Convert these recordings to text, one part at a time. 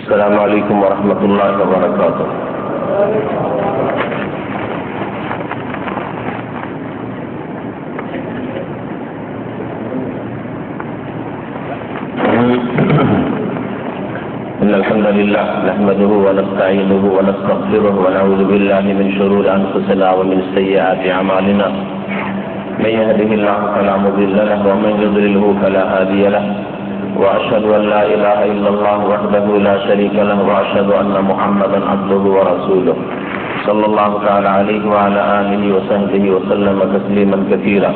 السلام عليكم ورحمة الله وبركاته. إن الحمد لله نحمده ونستعينه ونستغفره ونعوذ بالله من شرور أنفسنا ومن سيئات أعمالنا. من يهده الله فلا مضل له ومن يضلله فلا هادي له. وأشهد أن لا إله إلا الله وحده لا شريك له وأشهد أن محمدا عبده ورسوله صلى الله تعالى عليه وعلى آله وصحبه وسلم تسليما كثيرا.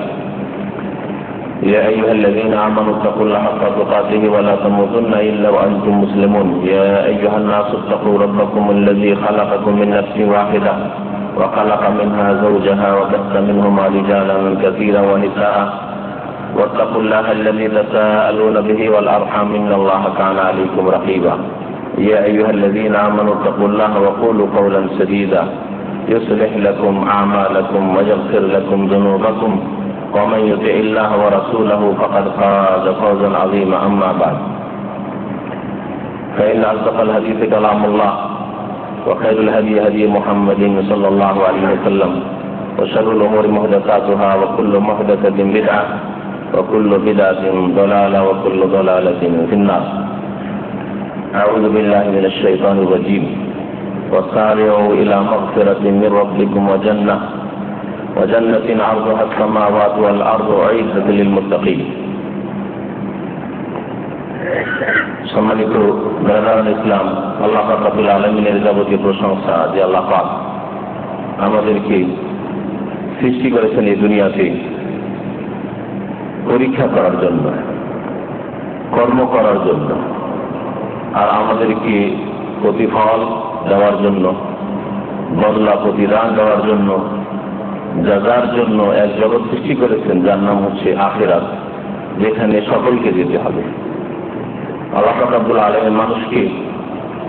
يا أيها الذين آمنوا اتقوا الله حق تقاته ولا تموتن إلا وأنتم مسلمون. يا أيها الناس اتقوا ربكم الذي خلقكم من نفس واحدة وخلق منها زوجها وبث منهما رجالا كثيرا ونساء واتقوا الله الذي تساءلون به والأرحام إن الله كان عليكم رقيبا. يا أيها الذين آمنوا اتقوا الله وقولوا قولا سديدا يصلح لكم أعمالكم ويغفر لكم ذنوبكم ومن يطع الله ورسوله فقد فاز فوزا عظيما. أما بعد فإن أصدق الحديث كلام الله وخير الهدي هدي محمد صلى الله عليه وسلم وشر الأمور محدثاتها وكل محدثة بدعة وكل بدعة ضلالة وكل ضلالة في النار. أعوذ بالله من الشيطان الرجيم. وسارعوا إلى مغفرة من ربكم وجنة عرضها السماوات والأرض أعدت للمتقين. সম্মানিত ব্রাদার ইসলাম, আল্লাহ পাক রব্বুল আলামিনের যাবতীয় প্রশংসা যে আল্লাহ পাক আমাদেরকে সৃষ্টি করেছেন এই দুনিয়াতে পরীক্ষা করার জন্য, কর্ম করার জন্য, আর আমাদেরকে প্রতিফল দেওয়ার জন্য, বদলা প্রতিদান দেওয়ার জন্য, যার জন্য এক জগৎ সৃষ্টি করেছেন যার নাম হচ্ছে আখিরাত, যেখানে সকলকে যেতে হবে। আল্লাহ পাক রব্বুল আলামিন মানুষকে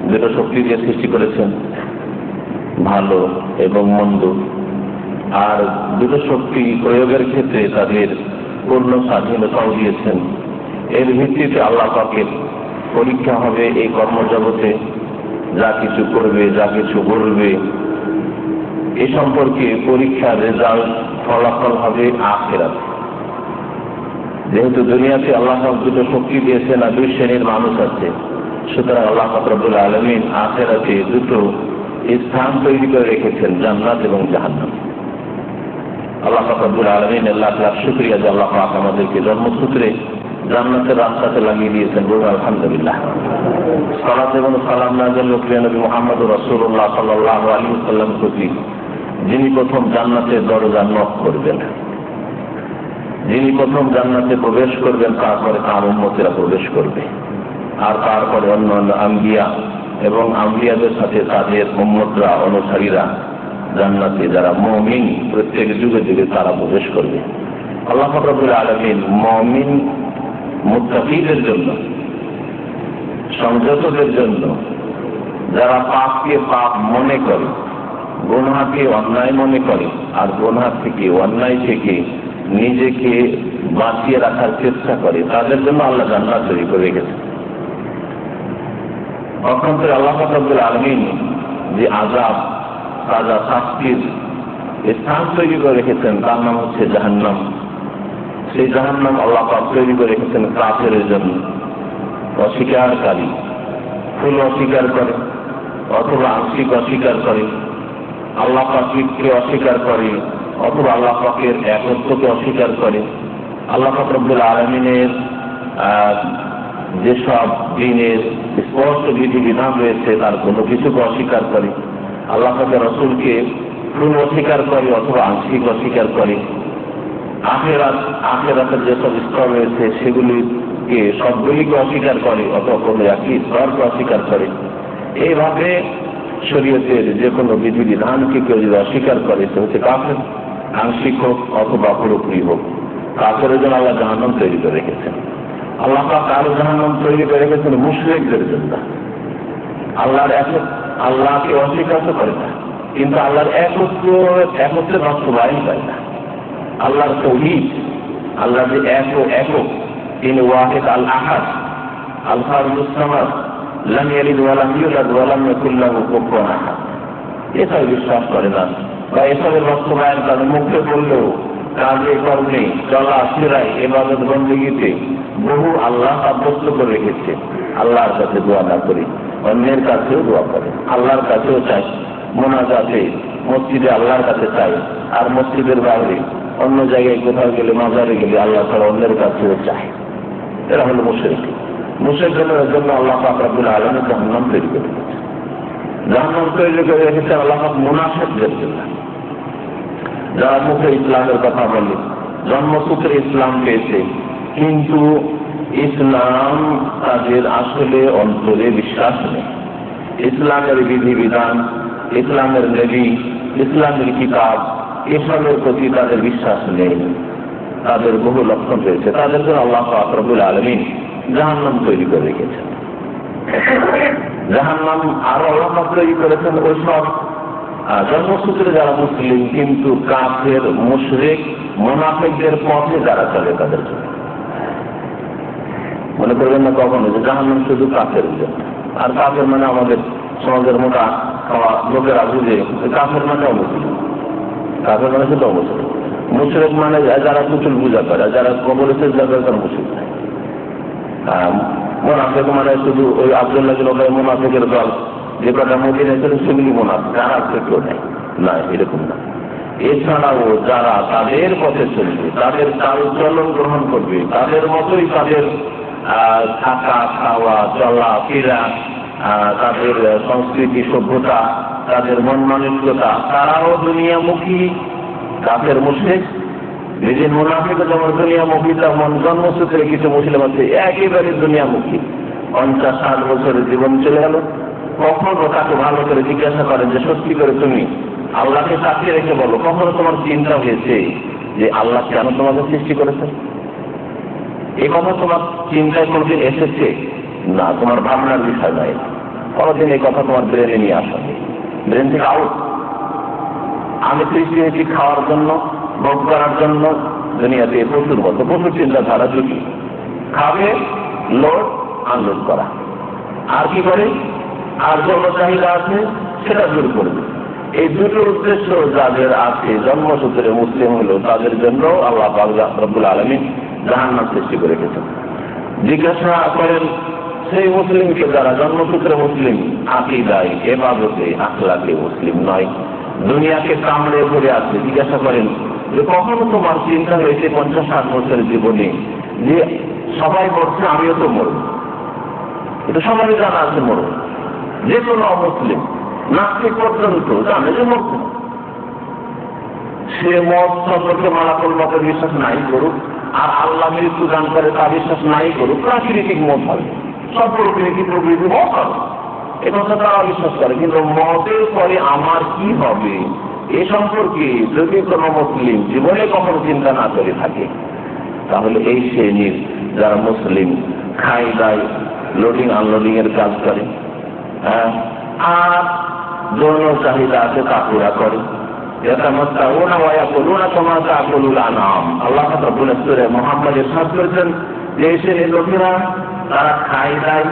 দুটো শক্তি দিয়ে সৃষ্টি করেছেন, ভালো এবং মন্দ, আর দুটো শক্তি প্রয়োগের ক্ষেত্রে তাদের পূর্ণ স্বাধীনতাও দিয়েছেন। এর ভিত্তিতে আল্লাহ পাকের পরীক্ষা হবে এই কর্মজগতে, যা কিছু করবে, যা কিছু বলবে, এ সম্পর্কে পরীক্ষার রেজাল্ট ফলাফল হবে আখিরাত। যেহেতু দুনিয়াতে আল্লাহ দুটো শক্তি দিয়েছেন আর দুই শ্রেণীর মানুষ আছে, সুতরাং আল্লাহ পাক রব্বুল আলামিন আখিরাতে দুটো স্থান তৈরি করে রেখেছেন, জান্নাত এবং জাহান্নাম। আল্লাহ পাক রব্বুল আলামিনের লাখ লাখ শুকরিয়া যে আল্লাহ পাক আমাদেরকে জন্মসূত্রে জান্নাতের রাস্তাতে লাগিয়ে দিয়েছেন। বলুন আলহামদুলিল্লাহ। সালাত এবং সালাম নাযিল প্রিয় নবী মুহাম্মদ রাসূলুল্লাহ সাল্লাল্লাহু আলাইহি ওয়াসাল্লাম প্রতি, যিনি প্রথম জান্নাতের দরজা নক করবেন, যিনি প্রথম জান্নাতে প্রবেশ করবেন, তারপরে তার উম্মতেরা প্রবেশ করবে, আর তারপরে অন্যান্য আম্বিয়া এবং আম্বিয়াদের সাথে তাদের উম্মতরা, অনুসারীরা জান্নাতে, যারা মুমিন প্রত্যেক যুগে যুগে তারা প্রবেশ করবে। আল্লাহ পাক রব্বুল আলামিন মুমিন মুত্তাকিদের জন্য, সংযতদের জন্য, যারা পাপকে পাপ মনে করে, গুনাহকে অন্যায় মনে করে, আর গুনাহ থেকে, অন্যায় থেকে নিজেকে বাঁচিয়ে রাখার চেষ্টা করে, তাদের জন্য আল্লাহ জান্নাত তৈরি করে রেখেছে। অক্ষান্তরে আল্লাহ পাক রব্বুল আলামিন যে আযাব, সাজা, শাস্তির স্থান তৈরি করে রেখেছেন, তার নাম হচ্ছে জাহান্নাম। সেই জাহান্নাম আল্লাহ পাক তৈরি করে রেখেছেন কাফেরের জন্য। অস্বীকারী, ফুল অস্বীকার করে অথবা আংশিক অস্বীকার করে, আল্লাহ পাককে অস্বীকার করে অথবা আল্লাহ পাকের একত্বকে অস্বীকার করে, আল্লাহ পাক রব্বুল আলামিনের যেসব দ্বীনের স্পষ্ট বিধিবিধান রয়েছে তার কোনো কিছুকে অস্বীকার করে, আল্লাহ পাকের রাসূলকে ফুল অস্বীকার করে অথবা আংশিক অস্বীকার করে, আখিরাতের যেসব স্তর রয়েছে সেগুলিকে সবগুলিকে অস্বীকার করে অথবা কোনো একই স্তরকে অস্বীকার করে। এইভাবে শরীয়তের যে কোনো বিধিবিধানকে কেউ যদি অস্বীকার করে সে হচ্ছে কাফের, আংশিক হোক অথবা পুরোপুরি হোক। কাফেরের জন্য আল্লাহ জাহান্নাম তৈরি করে রেখেছেন। আল্লাহ পাক আরো জাহান্নাম তৈরি করে রেখেছেন মুশরিকদের জন্য। আল্লাহকে অস্বীকার করে না, কিন্তু আল্লাহর একত্রের বাস্তবায়ন করে না। আল্লাহর তাওহীদ, আল্লাহ যে একক, তিনি ওয়াহিদ আল আহাদ, আল ফারদুস সামাদ, লাম ইয়ালিদ ওয়া লাম ইউলাদ ওয়া লাম ইয়াকুল লাহু কুফুয়ান আহাদ, এসব বিশ্বাস করে না। বা এসবের বাস্তবায়ন তাদের মুখে বললেও কাজে কর্মে চলাফেরায় ইবাদত বন্দেগীতে বহু আল্লাহ সাব্যস্ত করে রেখেছে। আল্লাহর কাছে দোয়া না করি, অন্যের কাছেও দোয়া করে, আল্লাহর কাছেও চাই, মোনাজাতে মসজিদে আল্লাহর কাছে চাই, আর মসজিদের বাইরে অন্য জায়গায় কোথাও গেলে মাজারে গেলে আল্লাহ তাআলা অন্যের কাছেও চায়। এরা হলো মুশরিক। মুশরিকদের জন্য আল্লাহ পাক রব্বুল আলামিন জাহান্নাম তৈরি করে রেখেছে। জাহান্নাম তৈরি করে রেখেছে আল্লাহ পাক মুনাফিকদের জন্য, যারা মুখে ইসলামের কথা বলে, জন্মসূত্রে ইসলাম পেয়েছে, কিন্তু ইসলাম তাদের আসলে অন্তরে বিশ্বাস নেই। ইসলামের বিধিবিধান, ইসলামের নবী, ইসলামের কিতাব, এসবের প্রতি তাদের বিশ্বাস নেই। তাদের বহু লক্ষণ রয়েছে। তাদের জন্য আল্লাহ পাক রব্বুল আলামিন জাহান্নাম তৈরি করে রেখেছেন। জাহান্নাম আরো আল্লাহ পাক তৈরি করেছেন ওইসব জন্মসূত্রে যারা মুসলিম কিন্তু কাফের, মুশরিক, মুনাফিকদের পথে যারা চলে তাদের জন্য। মনে করবেন না কখনো যে জাহান্নাম শুধু কাফের জন্য। আর কাফের মানে আমাদের সমাজের মোটা খাওয়া লোকেরা বুঝে কাফের মানে অমুসলিম, কাফের মানে শুধু অমুসলিম। মুশরিক মানে যারা কুচুল পূজা করে, যারা কবরে সেজদা করে তারা মুশরিক। মুনাফিক মানে শুধু ওই আব্দুল্লাহ বিন উবাই মুনাফিকের দল, যে কটা মদিনায় ছিল সেগুলি মুনাফিক, যারা কেউ নেই না, এরকম না। এছাড়াও যারা তাদের পথে চলবে, তাদের চালচলন গ্রহণ করবে, তাদের মতোই তাদের থাকা, খাওয়া, চলা ফেরা, তাদের সংস্কৃতি, সভ্যতা, তাদের মন মানসিকতা, তারাও দুনিয়ামুখী। কাফের মুশরিক নিজের মুনাফিক যেমন দুনিয়ামুখী, তেমন জন্মসূত্রে কিছু মুসলিম আছে একেবারে দুনিয়ামুখী। 50-60 বছরের জীবন চলে গেল, কখনো তাকে ভালো করে জিজ্ঞাসা করেন যে সত্যি করে তুমি আল্লাহকে সাক্ষী রেখে বলো, কখনো তোমার চিন্তা হয়েছে যে আল্লাহ কেন তোমাকে সৃষ্টি করেছেন? এই কথা তোমার চিন্তায় কোনদিন এসেছে? না, তোমার ভাবনার বিষয় নয়। কোনদিন এই কথা তোমার ব্রেনে নিয়ে আসা, ব্রেন থেকে আউট। আমি সৃষ্টি হয়েছি খাওয়ার জন্য, ভোগ করার জন্য। দুনিয়াতে প্রচুর মতো প্রচুর চিন্তাধারা জুটি, খাবে, লোড আনলোড করা, আর কি করে, আর যত চাহিদা আছে সেটা দূর করবে। এই দুটো উদ্দেশ্য যাদের আছে, জন্মসূত্রে মুসলিম হলো, তাদের জন্য আল্লাহ পাক রব্বুল আলামিন জাহান্নাম সৃষ্টি করে রেখেছেন। জিজ্ঞাসা করেন সেই মুসলিমকে যারা জন্মসূত্রে মুসলিম, আকীদায়, ইবাদতে, আখলাকে মুসলিম নয়, দুনিয়াকে কামড়ে ধরে আছে, জিজ্ঞাসা করেন যে কখনো তোমার চিন্তা হয়েছে 50-60 বছরের জীবনে যে সবাই মরছে, আমিও তো মরব? এটা সবাই জানা আছে মরব। যে কোনো অমুসলিম নাস্তিক পর্যন্ত জানে যে মরছে। সে মত সম্পর্কে মালাকুল মতের বিশ্বাস নাই করুক, আর আল্লাহ মৃত্যু দান করে তা বিশ্বাস নাই করুক, প্রাকৃতিক মত হবে, সব প্রকৃতি মত হবে, এ কথা তারা বিশ্বাস করে। কিন্তু মতের পরে আমার কি হবে এ সম্পর্কে যদি কোনো মুসলিম জীবনে কখনো চিন্তা না করে থাকে, তাহলে এই শ্রেণীর যারা মুসলিম খায় দায়, লোডিং আনলোডিং এর কাজ করে, আর যৌন চাহিদা আছে তা পুরা করে। মোহাম্মদ ইরশাদ করেছেন যে শ্রেণীর লোকেরা তারা খায় দায়,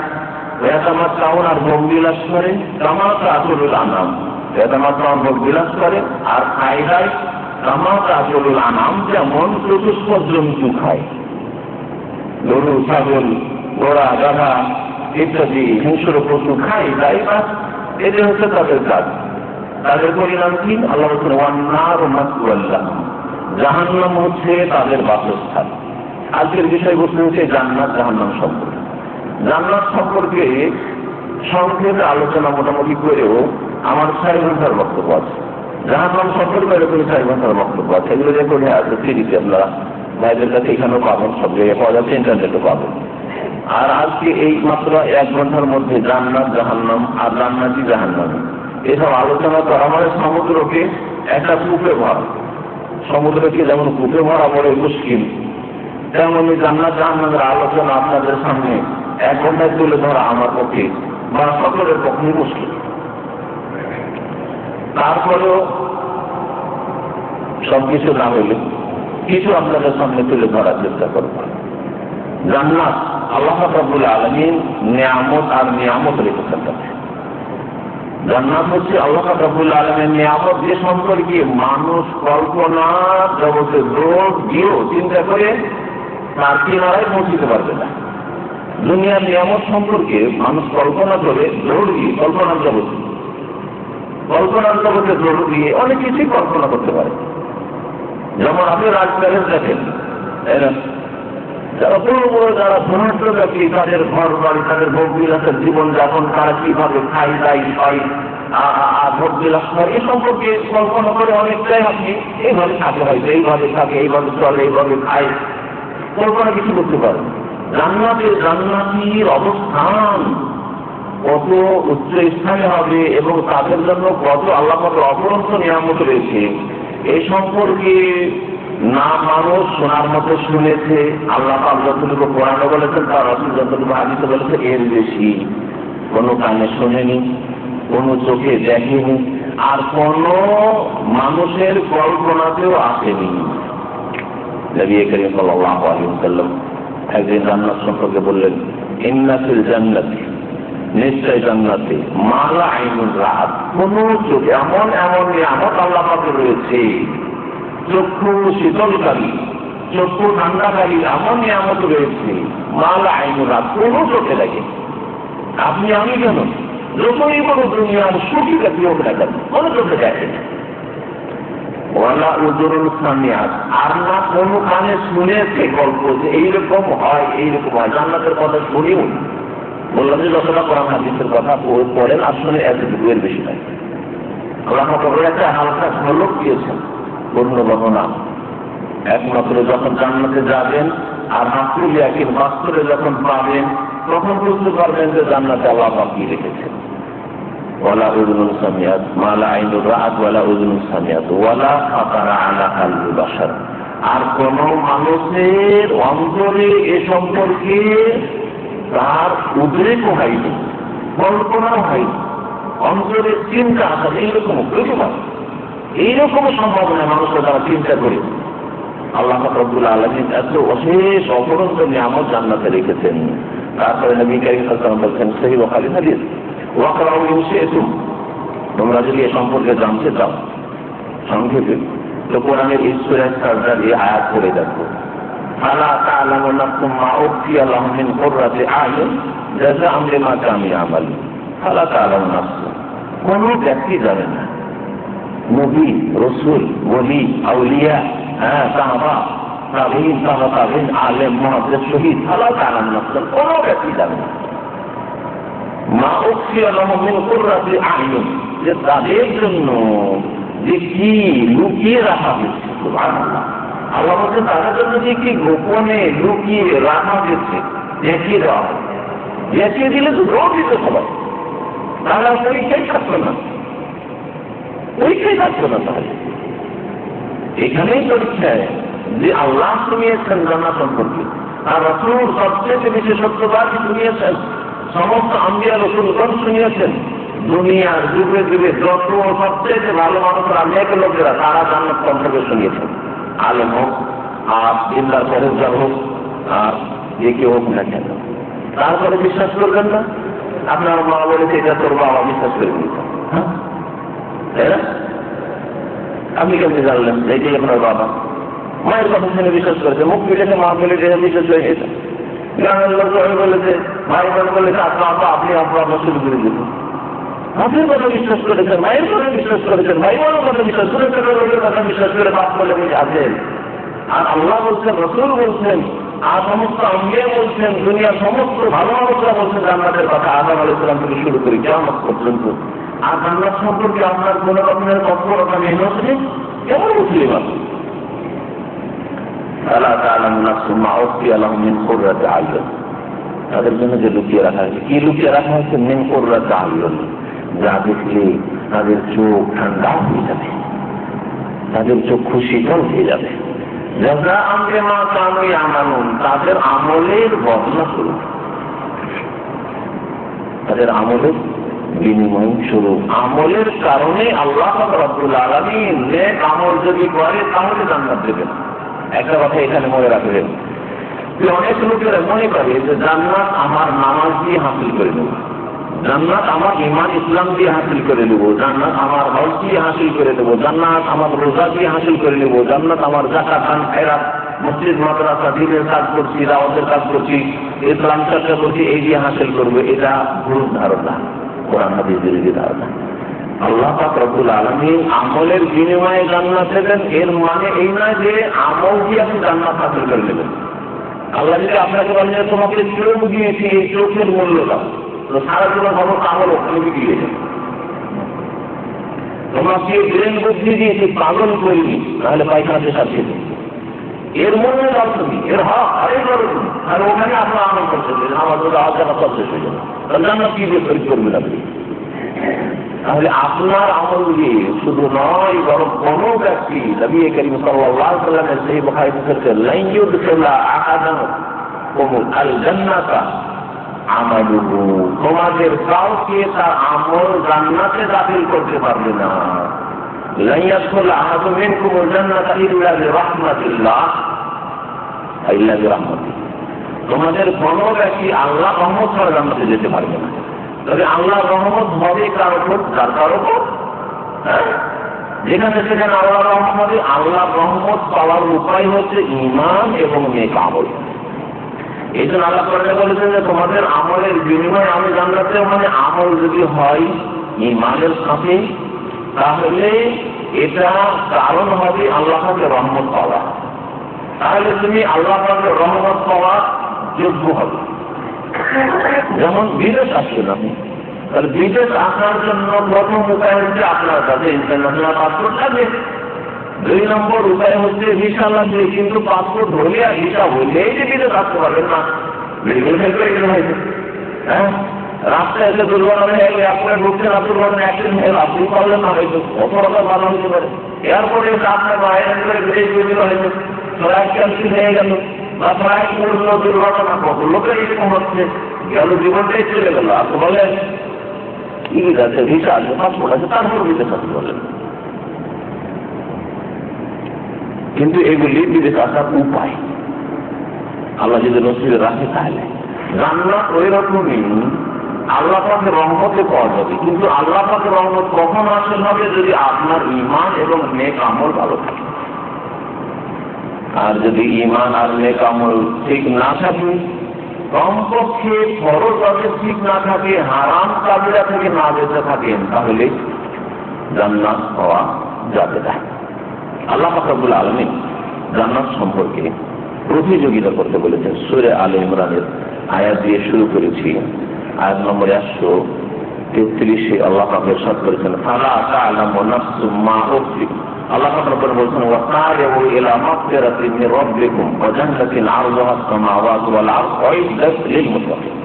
আর ভোগ বিলাস করে, কামাতাকুলুল আনাম, ভোগ বিলাস করে আর খায় দায় কামাতাকুলুল আনাম, যেমন চতুষ্পদ জন্তু খায়, গরু, ছাগল, ঘোড়া, গাধা ইত্যাদি হিংস্র পশু খায় দায়। এটি হচ্ছে তাদের কাজ। তাদের পরিণাম কি? আল্লাহ বলছেন ওয়ান্নার মাসওয়াল্লাহ, জাহান্নাম হচ্ছে তাদের বাসস্থান। আজকের বিষয়বস্তু হচ্ছে জান্নাত জাহান্নাম সম্পর্কে। জান্নাত সম্পর্কে সংক্ষেপে আলোচনা মোটামুটি করেও আমার 6 ঘন্টার বক্তব্য আছে। জাহান্নাম সম্পর্কে এরকম 6 ঘন্টার বক্তব্য আছে, এগুলো রেকর্ডে আছে, সিরিজে আপনারা ভাইদের কাছে এখানেও পাবেন, সব জায়গায় পাওয়া যাচ্ছে, ইন্টারনেটও পাবেন। আর আজকে এই মাত্র 1 ঘন্টার মধ্যে জান্নাত জাহান্নাম আর জান্নাতি জাহান্নাম এসব আলোচনা করা মানে সমুদ্রকে একটা কূপে ভরা। সমুদ্রকে যেমন কূপে ভরা বড় মুশকিল, তেমনি জান্নাত জাহান্নামের আলোচনা আপনাদের সামনে 1 ঘন্টায় তুলে ধরা আমার পক্ষে বা সকলের পক্ষে মুশকিল। তারপরেও সবকিছু না হইলে কিছু আপনাদের সামনে তুলে ধরার চেষ্টা করব। জান্নাত আল্লাহ রাব্বুল আলামিন নিয়ামত আর নিয়ামত রেখেছেন। জান্নাত হচ্ছে আল্লাহ রাব্বুল আলামিনের নিয়ামত, যে সম্পর্কে মানুষ কল্পনা জগতে দৌড় দিয়েও চিন্তা করে তার কিনারায় পৌঁছতে পারবে না। দুনিয়ার নিয়ামত সম্পর্কে মানুষ কল্পনা করে দৌড় দিয়ে কল্পনার জগতে দৌড় দিয়ে অনেক কিছুই কল্পনা করতে পারে। যেমন আপনি রাজপ্যালেস দেখেন, যারা বড় বড় যারা ধনাঢ্য ব্যক্তি, তাদের ঘর বাড়ি, তাদের ভোগ বিলাসের জীবনযাপন, তারা কিভাবে খাই দাই হয় ভোগ বিলাস হয়, এ সম্পর্কে কল্পনা করে অনেকটাই আপনি এইভাবে থাকে, হয়তো এইভাবে থাকে, এইভাবে চলে, এইভাবে খায়, কল্পনা কিছু করতে পারেন। জান্নাতীর অবস্থান কত উচ্চ স্থানে হবে এবং তাদের জন্য কত আল্লাহ পাকের অপরন্ত নিয়ামত রয়েছে, এই সম্পর্কে না মানুষ শোনার মতো শুনেছে। আল্লাহ পাক যতটুকু কোরআনে বলেছেন, তার রাসূল যতটুকু হাদিসে বলেছে, এর বেশি কোনো কানে শোনেনি, কোনো চোখে দেখেনি, আর কোন মানুষের কল্পনাতেও আসেনি। নবী করিম সাল্লাল্লাহু আলাইহি ওয়াসাল্লাম একদিন জান্নাত সম্পর্কে বললেন, ইন্না ফিল জান্নাতি, নিশ্চয় জান্নাতে মা লা আইনুন রাআত, কোন চোখে এমন এমন নিয়ামত আল্লাহ পাকের রয়েছে, চক্ষু শীতলকারী, চক্ষু ঠান্ডাকারী এমন নিয়ামত রয়েছে, মা লা আইনুন রাআত, কোন চোখে লাগে। আপনি আমি কেন যতই বড় দুনিয়ার সুখী ব্যক্তি হোক না কেন, কোন চোখে দেখেন। ওয়ালা উযুরুল সামিআত, আর না কোন কানে শুনেছে গল্প যে এইরকম হয়, এইরকম হয়। জান্নাতের কথা শুনিও বললাম যে যতটা কোরআন হাদিসের কথা পড়েন আর শুনে এতটুকু, এর বেশি নাই। আল্লাহ পাক একটা হালকা ঝলক দিয়েছেন, পূর্ণ বর্ণনা। একমাত্র যখন জান্নাতে যাবেন আর হাসুল ইয়াকিন বাস্তবে যখন পাবেন, তখন বুঝতে পারবেন যে জান্নাতে আল্লাহ পাক কি রেখেছেন। ওয়ালা উযুনুন সামিআত মা লা আইনুন রাআত ওয়ালা উযুনুন সামিআত ওয়ালা খাতারা আলা কলবি বাশার, আর কোন মানুষের অন্তরে এ সম্পর্কে তার উদ্রেকও হয়নি, কল্পনাও হয়নি, অন্তরে চিন্তা আসা এইরকম এইরকম সম্ভাবনা মানুষের দ্বারা চিন্তা করে আল্লাহ রাব্বুল আলামিন এত অশেষ অপরন্ত নিয়ামত জান্নাতে রেখেছেন। তারপরে নবী কারীম সাল্লাল্লাহু আলাইহি ওয়াসাল্লাম বলেছেন, সহিহ বুখারী হাদিস, ওয়াকরাউ ইন শি'তুম, তোমরা যদি এ সম্পর্কে জানতে চাও সংক্ষেপে, তো কোরআনের সূরা সাজদার এই আয়াত পড়ে দেখো, ফালা তা'লামু নাফসুম মা উখফিয়া লাহুম মিন কুররাতি আ'য়ুন জাযাআন বিমা কানু ইয়ামালুন। ফালা তা'লামু নাফসুম, কোন ব্যক্তি জানে না, নবী, রাসূল, ওলি, আউলিয়া, সাহাবা, তাবিঈন, তাবা তাবিঈন, আলেম, মুহাদ্দিস, শহীদ, ফালা তা'লামু নাফসুম, কোন ব্যক্তি জানে না মা উখফিয়া লাহুম মিন কুররাতি আ'য়ুন, যে তাদের জন্য যে কি লুকিয়ে রাখা হয়েছে। সুবহানাল্লাহ, আল্লাহ বলছেন তাদের জন্য যে কি গোপনে লুকিয়ে রাখা হয়েছে, দেখিয়ে দেওয়া হবে। দেখিয়ে দিলে তো রোগ দিতে সবাই, তাহলে পরীক্ষাই থাকবে না, তাহলে এখানেই পরীক্ষায় যে আল্লাহ শুনিয়েছেন জান্নাত সম্পর্কে, আর রাসূল সবচেয়ে বেশি সত্যবাদী শুনিয়েছেন, সমস্ত আম্বিয়া রাসূলগণ শুনিয়েছেন। দুনিয়ার যুগে যুগে যত সবচেয়ে ভালো মানুষরা, নেক লোকেরা, তারা জান্নাত সম্পর্কে শুনিয়েছেন। আলেম হোক আর জিন্দার পরেজগার হোক আর যে কেউ হোক না কেন, তারপরে বিশ্বাস করবেন না। আপনার মা বলেছে এটা তোর বাবা, বিশ্বাস করে দিতেন, তাই না? আপনি কেমনি জানলেন এটাই আপনার বাবা? মায়ের কথা শুনে বিশ্বাস করেছে, মুখ মিলেছে মা বলে বিশ্বাস হয়ে গেছে। গ্রামের লোক বলেছে, ভাই বোন বলেছে আপনি আপনার শুরু করে দিতেন। আপনার কথা বিশ্বাস করেছেন, মায়ের কথা বিশ্বাস করেছেন, ভাই বোনের কথা বিশ্বাস করেছেন, লোকের কথা বিশ্বাস করে বাপ বলে আছেন। আর আল্লাহ বলছেন, রাসূল বলছেন, আর সমস্ত আম্বিয়া বলছেন, দুনিয়ার সমস্ত ভালো মানুষরা বলছেন জান্নাতের কথা, আদম আলাইহিস সালাম থেকে শুরু করে কিয়ামত পর্যন্ত। আর জান্নাত সম্পর্কে আপনার কোন রকমের তৎপরতা নেই, কেমন মুসলিম আছে? আল্লাহ তাআলা নাফসুম মা উখফিয়া লাহুম মিন কুররাতি আ'য়ুন, তাদের জন্য যে লুকিয়ে রাখা হয়েছে। কি লুকিয়ে রাখা হয়েছে? মিন কুররাতি আ'য়ুন, যা দেখলে তাদের চোখ ঠান্ডা হয়ে যাবে, তাদের চক্ষু শীতল হয়ে যাবে। জাযাআন বিমা কানু ইয়ামালুন, তাদের আমলের বদলা স্বরূপ, তাদের আমলের বিনিময় স্বরূপ। আমলের কারণে আল্লাহ রাব্বুল আলামিন নেক আমল যদি করে তাহলে জান্নাত দেবেন। একটা কথা এখানে মনে রাখবেন, অনেক লোকেরা মনে করে যে জান্নাত আমার নামাজ দিয়ে হাসিল করে নেব, জান্নাত আমার ঈমান ইসলাম দিয়ে হাসিল করে নেব, জান্নাত আমার হজ দিয়ে হাসিল করে নেব, জান্নাত আমার রোজা দিয়ে হাসিল করে নেব, জান্নাত আমার যাকাত দান খেরাত মসজিদ মাদ্রাসা দ্বীনের কাজ করছি, দাওয়াতের কাজ করছি, ইসলাম চর্চা করছি, এই দিয়ে হাসিল করবে। এটা ভুল ধারণা, কোরআন হাদিস বিরোধী ধারণা। আল্লাহ পাক রব্বুল আলামিন আমলের বিনিময়ে জান্নাত দেবেন, এর মানে এই নয় যে আমল দিয়ে আপনি জান্নাত হাসিল করে নেবেন। আল্লাহ যদি আপনাকে বলেন যে তোমাকে চোখ দিয়েছি, এই চোখের মূল্য দাও, তো সারা জীবন ভালো আমল ওখানে বিক্রিয়ে যাবে। তোমাকে ব্রেন বুদ্ধি দিয়েছি, পাগল করিনি, তাহলে পায়খানাতে সাথে এর মূল্য দাও তুমি, এর হক আরে করো তুমি, আর ওখানে আপনার আমল করতে আমার যদি আলোচনা সব শেষ হয়ে যাবে, জান্নাত কি দিয়ে তৈরি করবেন আপনি? তাহলে আপনার আমল দিয়ে শুধু নয়, বরং কোন ব্যক্তি নবী করিম সাল্লাল্লাহু আলাইহি ওয়াসাল্লামের সহিহ বুখারী থেকে লা ইউদখিলা আহাদাকুম আল জান্নাতা আমালুহু, তোমাদের কাউকে তার আমল জান্নাতে দাখিল করতে পারবে না। লা ইয়াদখুলু আহাদুম মিনকুম আল জান্নাতা ইল্লা বিরাহমাতিল্লাহ, ইল্লা বিরাহমাতিহি, তোমাদের কোন ব্যক্তি আল্লাহ রহমত ছাড়া জান্নাতে যেতে পারবে না। তবে আল্লাহ রহমত হবে কার উপর? কার উপর? যেখানে সেখানে আল্লাহ রহমত হবে। আল্লাহ রহমত পাওয়ার উপায় হচ্ছে ঈমান এবং নেক আমল। এই জন্য আল্লাহ কোরআনে বলেছেন যে তোমাদের আমলের বিনিময়ে আমি জান্নাতে, মানে আমল যদি হয় ঈমানের সাথে, তাহলে এটা কারণ হবে আল্লাহ পাকের রহমত পাওয়া। তাহলে তুমি আল্লাহ পাকের রহমত পাওয়ার যোগ্য হবে। যেমন বিদেশ আসছেন আপনি, তাহলে বিদেশ আসার জন্য প্রথম উপায় হচ্ছে আপনার কাছে ইন্টারন্যাশনাল পাসপোর্ট লাগবে। 2 নম্বর উপায় হচ্ছে ভিসা লাগবে, কিন্তু পাসপোর্ট হলে আর ভিসা হইলেই যে বিদেশ আসতে পারবেন না, মেডিকেল ক্ষেত্রে এগুলো হয়েছে। হ্যাঁ, রাস্তায় এসে দুর্ঘটনা হয়ে গেলে আপনার ঢুকছেন, আপনার ঘটনা অ্যাক্সিডেন্ট হয়ে আপনি পারলেন না, হয়তো কত রকম ভালো হতে পারে। এয়ারপোর্টে এসে আপনার বাইরে বিদেশ বেরিয়ে হয়তো ফ্লাইট ক্যান্সেল হয়ে গেল, বা ফ্লাইট করলো, দুর্ঘটনা, কত লোকের এরকম হচ্ছে, গেল জীবনটাই চলে গেল। আপনি বলেন কি আছে, ভিসা আছে, পাসপোর্ট আছে, তারপর বিদেশ আসতে বলেন। কিন্তু এগুলি বিদেশ আসার উপায় আল্লাহ যদি নসিবে রাখে, তাহলে জান্নাত ওই রকমই আল্লাহ পাকের রহমতে পাওয়া যাবে। কিন্তু আল্লাহ পাকের রহমত কখন হাসিল হবে? যদি আপনার ঈমান এবং নেক আমল ভালো থাকে। আর যদি ঈমান আর নেক আমল ঠিক না থাকে, কমপক্ষে ফরজ কাজে ঠিক না থাকে, হারাম কাজেরা থেকে না বেঁচে থাকেন, তাহলে জান্নাত পাওয়া যাবে না। আল্লাহ পাক রব্বুল আলামিন জান্নাত সম্পর্কে প্রতিযোগিতা করতে বলেছেন। সূরা আলে ইমরানের আয়াত দিয়ে শুরু করেছি, আয়াত নম্বর 133-এ আল্লাহ পাক ইরশাদ করেছেন, ফালা তা'লামু নাফসুম মা উখফি, আল্লাহ পাক রব্বুল বলেছেন, ওয়াসারিউ ইলা মাগফিরাতিন মির রাব্বিকুম ওয়া জান্নাতিন আরদুহা আস-সামাওয়াতু ওয়াল আরদ উইদ্দাত লিল মুত্তাকিন।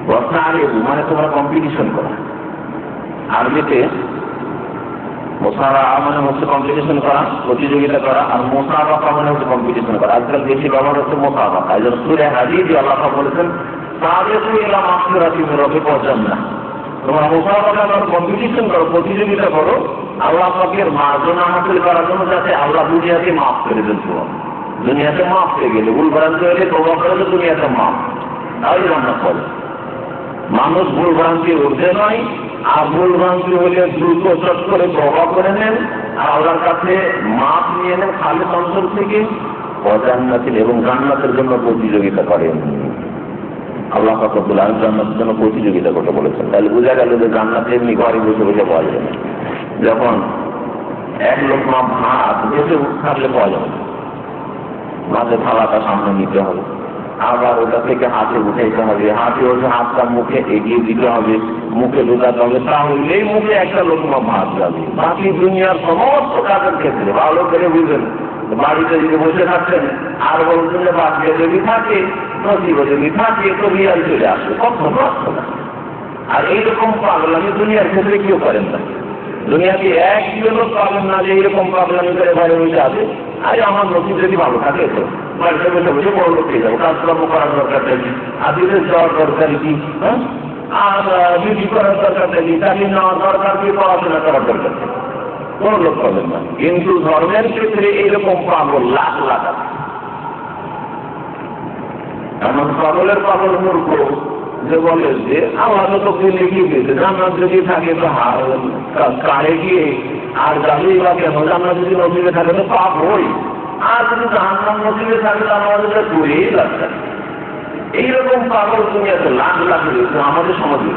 ওয়াসারিউ মানে তোমরা কম্পিটিশন করা। আরবিতে মুসারা মানে হচ্ছে কম্পিটিশন করা, প্রতিযোগিতা করা, আর মুসাবাকা মানে হচ্ছে কম্পিটিশন করা। আজকাল বেশি ব্যবহার হচ্ছে মুসাবাকা। এই জন্য সূরা হাদীদে আল্লাহ পাক বলেছেন, সাবিকু ইলা মাগফিরাতিন মির রাব্বিকুম ওয়া জান্নাহ, তোমরা মুসাবাকা করো, কম্পিটিশন করো, প্রতিযোগিতা করো আল্লাহ পাকের মার্জনা হাসিল করার জন্য, যাতে আল্লাহ দুনিয়াকে মাফ করে দেন। দুনিয়াতে মাফ হয়ে গেলে, ভুল ভ্রান্তি হলে তওবা করলে দুনিয়াতে মাফ, তাই জান্নাত পাবে। মানুষ ভুল ভ্রান্তি ঊর্ধ্বে নয়, আর ভুল ভ্রান্তি হলে দ্রুত চট করে তওবা করে নেন, আর আল্লাহর কাছে মাফ নিয়ে নেন খালিস অন্তর থেকে, জান্নাতিন এবং জান্নাতের জন্য প্রতিযোগিতা করেন। আল্লাহ পাক রব্বুল আলামিন জান্নাতের জন্য প্রতিযোগিতা করতে বলেছেন। তাহলে বোঝা গেল যে জান্নাতে এমনি ঘরে বসে বসে পাওয়া যাবে না। যখন এক লোকমা ভাত বসে থাকলে পাওয়া যাবে না, মাঝে থালাটা সামনে নিতে হবে, আবার ওটা থেকে হাতে উঠাইতে হবে, হাতে ওঠে হাতটা মুখে এগিয়ে দিতে হবে, মুখে ঢুকাতে হবে, তাহলেই মুখে একটা লোকমা ভাত যাবে। বাকি দুনিয়ার সমস্ত কাজের ক্ষেত্রে ভালো করে বুঝবেন, বাড়িতে যদি বসে থাকছেন আর বলছেন যে বাচ্চা যদি থাকে, নসিব যদি থাকে, তো বিয়াল চলে আসবে, কখনো আসবে না। আর এইরকম পাগলামি দুনিয়ার ক্ষেত্রে কেউ করেন না। দুনিয়াতে একজন লোক পাবেন না যে এইরকম পাগলামি করে বাইরে বসে আছে, আরে আমার নসিব যদি ভালো থাকে তো বাড়িতে বসে বসে বড় লোক পেয়ে যাবো, কাজকর্ম করার দরকার নেই, আর বিদেশ যাওয়ার দরকার কি, আর ডিউটি করার দরকার নেই, চাকরি নেওয়ার দরকার কি, পড়াশোনা করার দরকার নেই, কোন লোক পাবেন না। কিন্তু ধর্মের ক্ষেত্রে এইরকম পাগল লাখ লাখ আছে। এমন পাগলের পাগল মূর্খ যে বলে যে আল্লাহ তোকে লিখিয়ে দিয়েছে জান্নাত যদি থাকে তো কারে গিয়ে আর যাবেই বা কেন, জান্নাত যদি নসিবে থাকে তো পাপ হই, আর যদি জাহান্নাম নসিবে থাকে তো আমাদের করেই লাগছে। এইরকম পাগল দুনিয়াতে লাখ লাখ রয়েছে আমাদের সমাজে।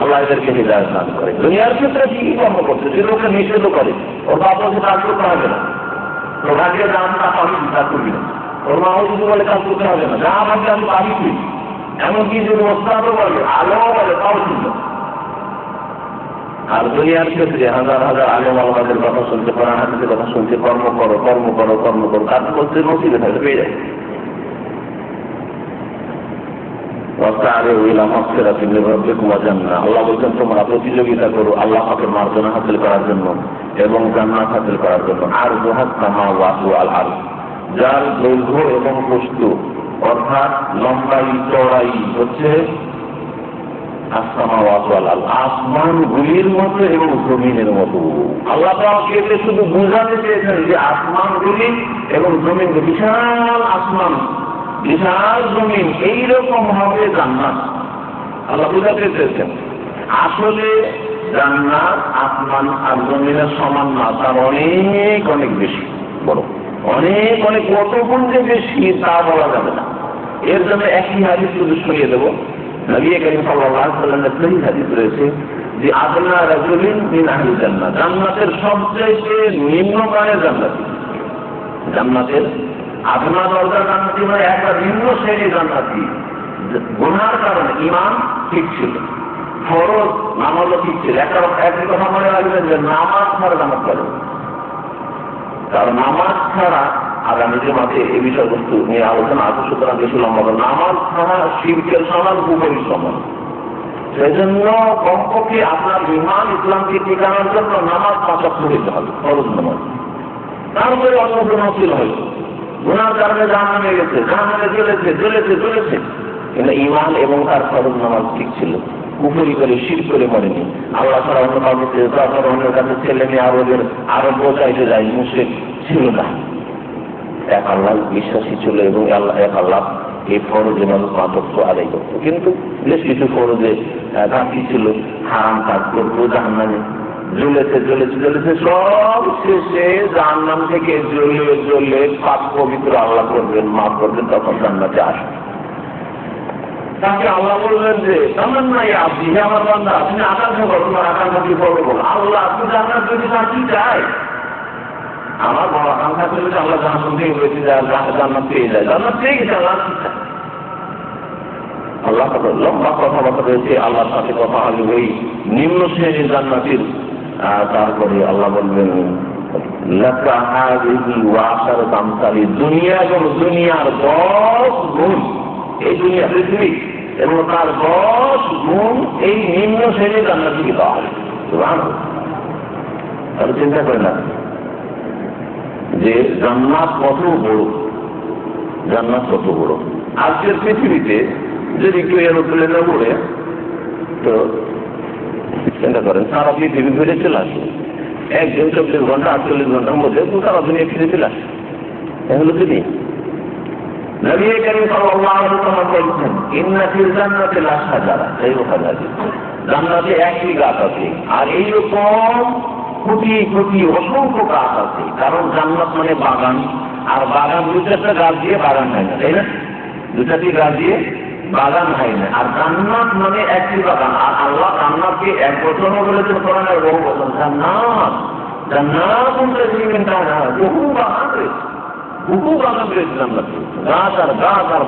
আল্লাহ এদেরকে হৃদায়ত দান করে। দুনিয়ার ক্ষেত্রে কি কর্ম করছে যে লোকে নিষেধ করে, ওর বাপ বলছে কাজ করতে হবে না, তোর ভাগ্যে দাম তা পাবি তা করবি না, ওর মা যদি বলে কাজ করতে হবে না, যা ভাবছে আমি পাবি তুই, এমনকি যদি ওস্তাদও বলে আলো বলে তাও শুনবে। আর দুনিয়ার ক্ষেত্রে হাজার হাজার আলেম আলমাদের কথা শুনতে, কোরআন হাদিসের কথা শুনতে, কর্ম করো কর্ম করো কর্ম করো, কাজ করতে নসিবে থাকে পেয়ে যায়। আল্লাহ বলছেন তোমরা প্রতিযোগিতা করো আল্লাহ পাকের মার্জনা হাসিল করার জন্য এবং জান্নাত হাসিল করার জন্য। আর জোহাদ সামাওয়াতু ওয়াল আরদ, যার দৈর্ঘ্য এবং প্রস্থ অর্থাৎ লম্বাই চওড়াই হচ্ছে আসমাওয়াতু ওয়াল আরদ, আসমানগুলির মতো এবং জমিনের মতো। আল্লাহ পাক এতে শুধু বোঝাতে চেয়েছেন যে আসমানগুলি এবং জমিন, বিশাল আসমান বিশাল জমিন এইরকম হবে জান্নাত, আল্লাহ বুঝাতে চেয়েছেন। আসলে জান্নাত আসমান আর জমিনের সমান না, তার অনেক অনেক বেশি বড়, অনেক অনেক কত গুণ যে বেশি তা বলা যাবে না। এর জন্য একই হাদিস শুধু শুনিয়ে দেবো। নবী করিম সাল্লাল্লাহু আলাইহি ওয়াসাল্লামের সহিহ হাদিস রয়েছে যে আদনা রাজুলিন মিন আহলি জান্নাত, জান্নাতের সবচেয়ে নিম্নমানের জান্নাতি, জান্নাতের আদনা দরজা জান্নাতি মানে একটা নিম্ন শ্রেণীর জান্নাতি। গুনার কারণে ইমান ঠিক ছিল, ফরজ নামাজও ঠিক ছিল। একই কথা মনে রাখবেন যে নামাজ ছাড়া জান্নাত পাবে, কারণ নামাজ ছাড়া আগামীতে মাঝে এই বিষয়বস্তু নিয়ে আলোচনা আছে, সুতরাং বেশি লম্বা হবে। নামাজ ছাড়া শিরকের সমান, কুফরের সমান। সেই জন্য কমপক্ষে আপনার ইমান ইসলামকে টিকানোর জন্য নামাজ 5 ওয়াক্ত পড়তে হবে, ফরজ নামাজ। তারপরে অন্য কোনো হাসিল হয়, গুনার কারণে জাহান্নামে গেছে, জাহান্নামে জ্বলেছে, কিন্তু ইমান এবং তার ফরজ নামাজ ঠিক ছিল, কুফরি করে শিরক করে মরেনি। আল্লাহ ছাড়া অন্য কাউকে অন্যের কাছে ছেলে মেয়ে আরো বোঝাইতে যায়, মুশরিক ছিল না, এক আল্লাহ বিশ্বাসী ছিল এবং এক আল্লাহ এই ফরজে মানুষ মাতত্ব আদায় করতো। কিন্তু বেশ কিছু ফরজে ঘাটতি ছিল, হারাম কাজ করতো, জাহান্নামে জ্বলেছে, সব শেষে জাহান্নাম থেকে জ্বলে পাক পবিত্র আল্লাহ করবেন, মাফ করবেন, তখন জান্নাতে আসবে। তাকে আল্লাহ বললেন যে তামান্নাই আপনি, হে আমার বান্দা, তুমি আকাঙ্ক্ষা করো, তোমার আকাঙ্ক্ষা কি করবে বলো। আল্লাহ আপনি জান্নাত যদি না কি চাই, আমার বড় আকাঙ্ক্ষা ছিল যে আল্লাহ জাহান্নাম থেকে বেঁচে যায়, জান্নাত পেয়ে যায়, জান্নাত পেয়ে গেছে, আল্লাহ কি চাই। আল্লাহ লম্বা কথাবার্তা রয়েছে, আল্লাহর সাথে কথা হবে ওই নিম্ন শ্রেণীর জান্নাতির। তারপরে আল্লাহ বলবেন দুনিয়া এবং দুনিয়ার 10 গুণ, এই দুনিয়া পৃথিবী এবং তার 10 গুণ এই নিম্ন শ্রেণীর জান্নাতিকে দেওয়া হবে। তাহলে চিন্তা করে না যে জান্নাত কত বড়, জান্নাত কত বড়। আজকের পৃথিবীতে যদি কেউ এরোপ্লেন না পড়ে, তো চিন্তা করেন সারা পৃথিবী ঘুরে চলে আসে, একদিন 24 ঘন্টা 48 ঘন্টার মধ্যে সারা দুনিয়া ফিরে চলে আসে। এগুলো তিনি নবী করিম সাল্লাল্লাহু আলাইহি ওয়াসাল্লাম বলেছেন, ইন্না ফিল জান্নাতি লাশাজারা, এই কথা জান্নাতে একই গাছ আছে, আর এইরকম কোটি কোটি অসংখ্য গাছ আছে। কারণ জান্নাত মানে বাগান, আর বাগান 2-4টা গাছ দিয়ে বাগান হয় না, তাই না? 2-4টি গাছ দিয়ে বাগান হয় না। আর জান্নাত মানে একটি বাগান। আর আল্লাহ জান্নাতকে এক বছরও বলেছেন কোরআনের, বহু বছর। জান্নাত বহু বাগান রয়েছে, বহু বাগান রয়েছে জান্নাতে, গাছ আর